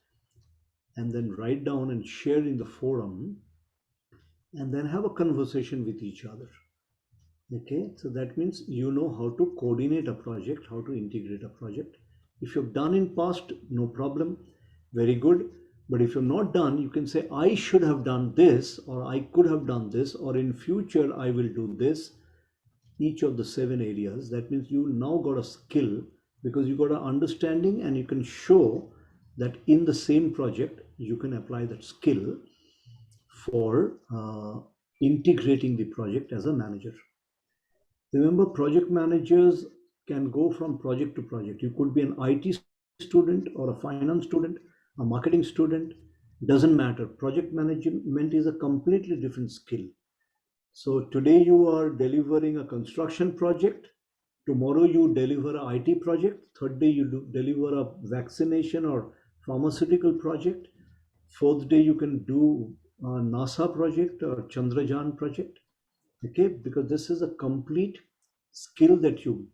A: and then write down and share in the forum and then have a conversation with each other. Okay, so that means you know how to coordinate a project, how to integrate a project. If you've done in past, no problem, very good. But if you've not done, you can say, I should have done this, or I could have done this, or in future I will do this. Each of the 7 areas. That means you now got a skill because you got an understanding and you can show that in the same project you can apply that skill for integrating the project as a manager. Remember, project managers can go from project to project. You could be an IT student or a finance student, a marketing student, doesn't matter. Project management is a completely different skill. So today you are delivering a construction project. Tomorrow you deliver a IT project. Third day you deliver a vaccination or pharmaceutical project. Fourth day you can do a NASA project or Chandrayaan project. Okay, because this is a complete skill that you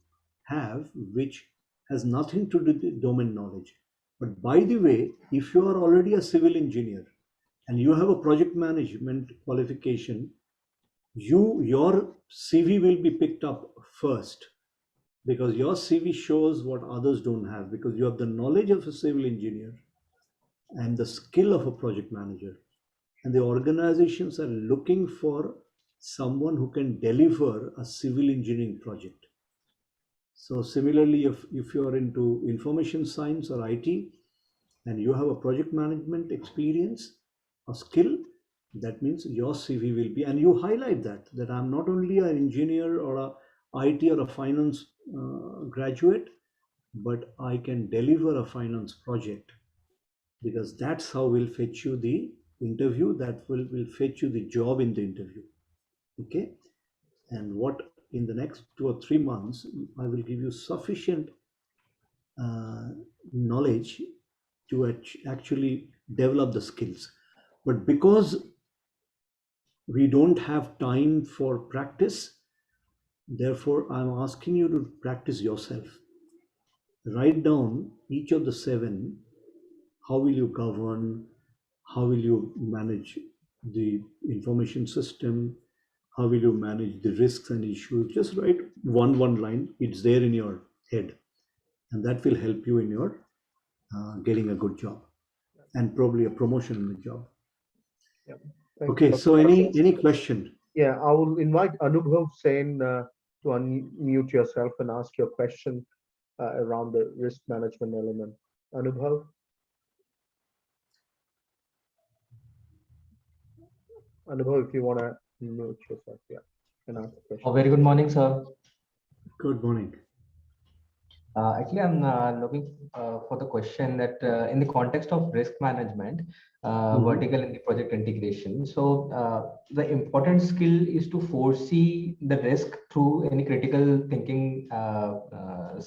A: have, which has nothing to do with domain knowledge. But by the way, if you are already a civil engineer and you have a project management qualification, your CV will be picked up first because your CV shows what others don't have because you have the knowledge of a civil engineer and the skill of a project manager. And the organizations are looking for someone who can deliver a civil engineering project. So similarly, if you are into information science or IT and you have a project management experience, a skill, that means your CV will be, and you highlight that I'm not only an engineer or a IT or a finance graduate, but I can deliver a finance project because that's how we'll fetch you the interview, that will fetch you the job in the interview. Okay. And what in the next 2 or 3 months, I will give you sufficient uh, knowledge to actually develop the skills. But because we don't have time for practice, therefore I'm asking you to practice yourself. Write down each of the 7. How will you govern? How will you manage the information system? How will you manage the risks and issues? Just write one line. It's there in your head, and that will help you in your getting a good job and probably a promotion in the job.
B: Yeah. Thank you,
A: Okay,
B: Dr.
A: so
B: Karthik.
A: any question?
B: Yeah, I will invite Anubhav Sen to unmute yourself and ask your question around the risk management element. Anubhav, Anubhav, if you want to mute yourself, yeah, and ask the
C: A
B: question.
C: very good morning, sir.
A: Good morning.
C: Actually, I'm looking for the question that in the context of risk management,
A: Mhm.
C: vertical in the project integration. So the important skill is to foresee the risk through any critical thinking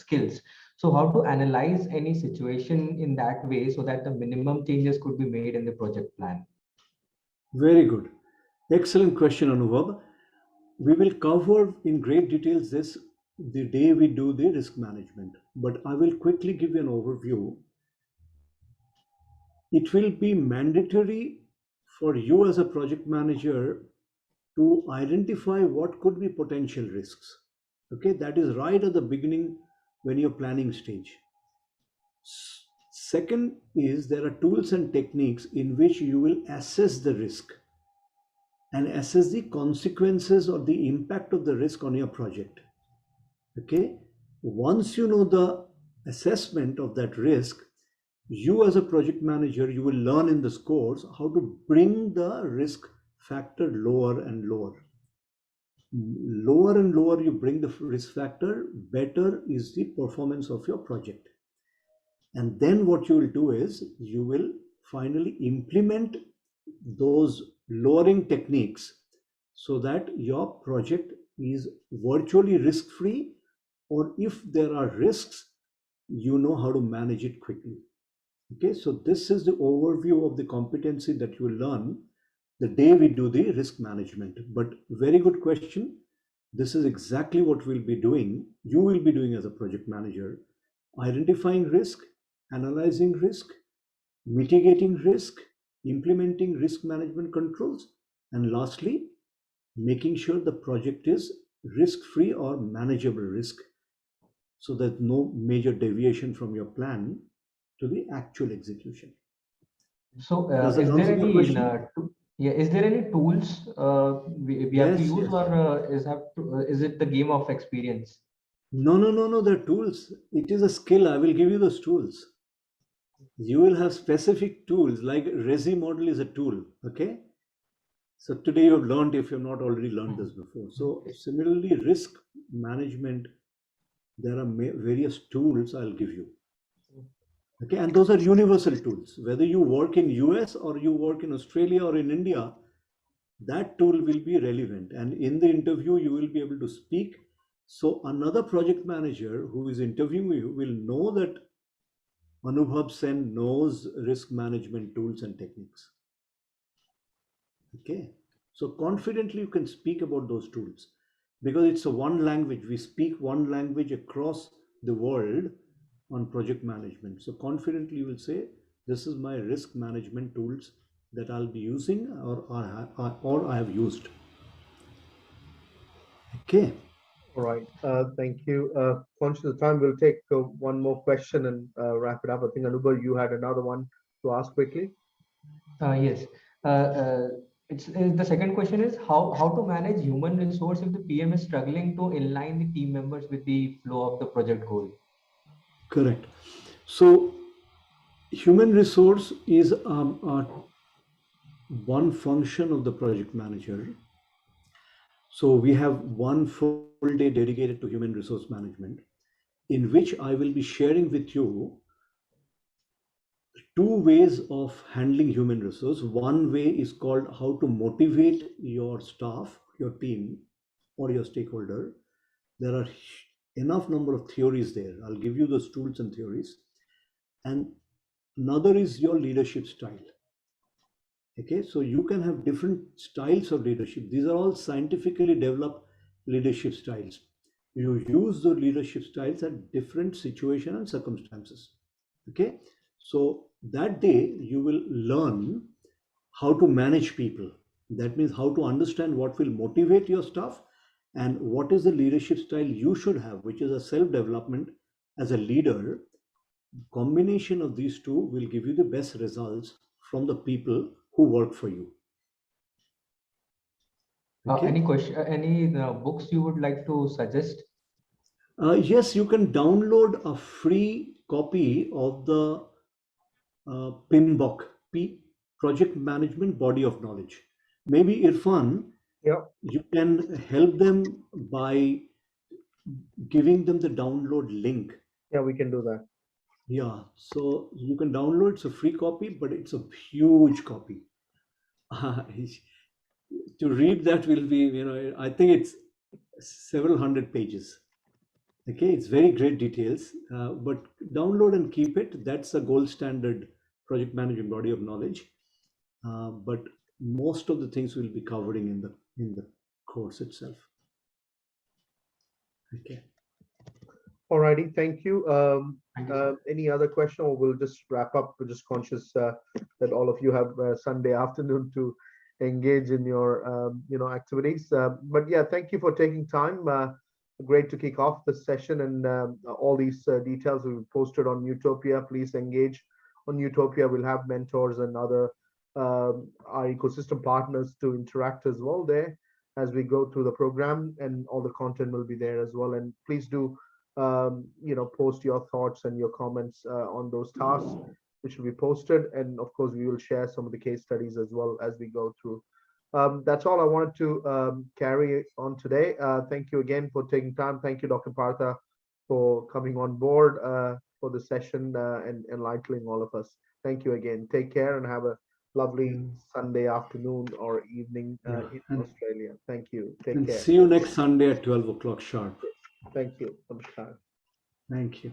C: skills. So how to analyze any situation in that way so that the minimum changes could be made in the project plan.
A: Very good. Excellent question, Anubhav. We will cover in great details this the day we do the risk management, but I will quickly give you an overview. It will be mandatory for you as a project manager to identify what could be potential risks. Okay, that is right at the beginning when you're planning stage. Second is there are tools and techniques in which you will assess the risk and assess the consequences or the impact of the risk on your project. Okay, once you know the assessment of that risk, you as a project manager, you will learn in this course how to bring the risk factor lower and lower. Lower and lower you bring the risk factor, better is the performance of your project. And then what you will do is you will finally implement those lowering techniques so that your project is virtually risk free, or if there are risks, you know how to manage it quickly. Okay, so this is the overview of the competency that you learn the day we do the risk management. But very good question. This is exactly what we'll be doing. You will be doing as a project manager: identifying risk, analyzing risk, mitigating risk, implementing risk management controls, and lastly, making sure the project is risk free or manageable risk, so that no major deviation from your plan to the actual execution.
C: So,
A: Does that
C: is there
A: answer your
C: any
A: question?
C: yeah, is there any tools we have to
A: Yes,
C: use,
A: yes.
C: or is it the game of experience?
A: No, no, no, no. They're tools. It is a skill. I will give you those tools. You will have specific tools, like Resi model is a tool. Okay. So today you have learned, if you have not already learned this before. So similarly, risk management, there are various tools I'll give you. Okay, and those are universal tools. Whether you work in US or you work in Australia or in India, that tool will be relevant. And in the interview, you will be able to speak. So another project manager who is interviewing you will know that Anubhav Sen knows risk management tools and techniques. Okay. So confidently you can speak about those tools, because it's a one language. We speak one language across the world on project management. So confidently you will say, this is my risk management tools that I'll be using, or I have used. Okay.
B: All right. Thank you. Conscious of time, we'll take one more question and wrap it up. I think Anubhav, you had another one to ask quickly.
C: Yes. The second question is how to manage human resource if the PM is struggling to align the team members with the flow of the project goal.
A: Correct. So human resource is one function of the project manager. So we have one full day dedicated to human resource management, in which I will be sharing with you two ways of handling human resource. One way is called how to motivate your staff, your team, or your stakeholder. There are enough number of theories there. I'll give you those tools and theories. And another is your leadership style. Okay, so you can have different styles of leadership. These are all scientifically developed leadership styles. You use the leadership styles at different situation and circumstances. Okay, so that day you will learn how to manage people. That means how to understand what will motivate your staff and what is the leadership style you should have, which is a self development as a leader. Combination of these two will give you the best results from the people who work for you.
C: Any
A: Okay.
C: question, any books you would like to suggest?
A: Yes, you can download a free copy of the PMBOK, P Project Management Body of Knowledge. Maybe Irfan,
B: Yeah,
A: you can help them by giving them the download link.
B: yeah, we can do that.
A: Yeah, so you can download. It's a free copy, but it's a huge copy. To read that will be, I think it's several hundred pages. Okay, it's very great details, but download and keep it. That's a gold standard project management body of knowledge. But most of the things we'll be covering in the course itself. Okay.
B: All righty, thank you.
C: Thank you, sir.
B: Any other question, or we'll just wrap up? We're just conscious that all of you have Sunday afternoon to engage in your activities. But yeah, thank you for taking time. Great to kick off the session, and all these details will be posted on Utopia. Please engage on Utopia. We'll have mentors and other our ecosystem partners to interact as well there as we go through the program, and all the content will be there as well. And please do post your thoughts and your comments on those tasks, which will be posted. And of course, we will share some of the case studies as well as we go through. That's all I wanted to carry on today. Thank you again for taking time. Thank you, Dr. Partha, for coming on board for the session and enlightening all of us. Thank you again. Take care and have a lovely Sunday afternoon or evening
A: Yeah.
B: in Australia. Thank you. Take
A: And
B: care.
A: see you next Sunday at 12 o'clock sharp.
B: Thank you. Namaskar.
A: Thank you.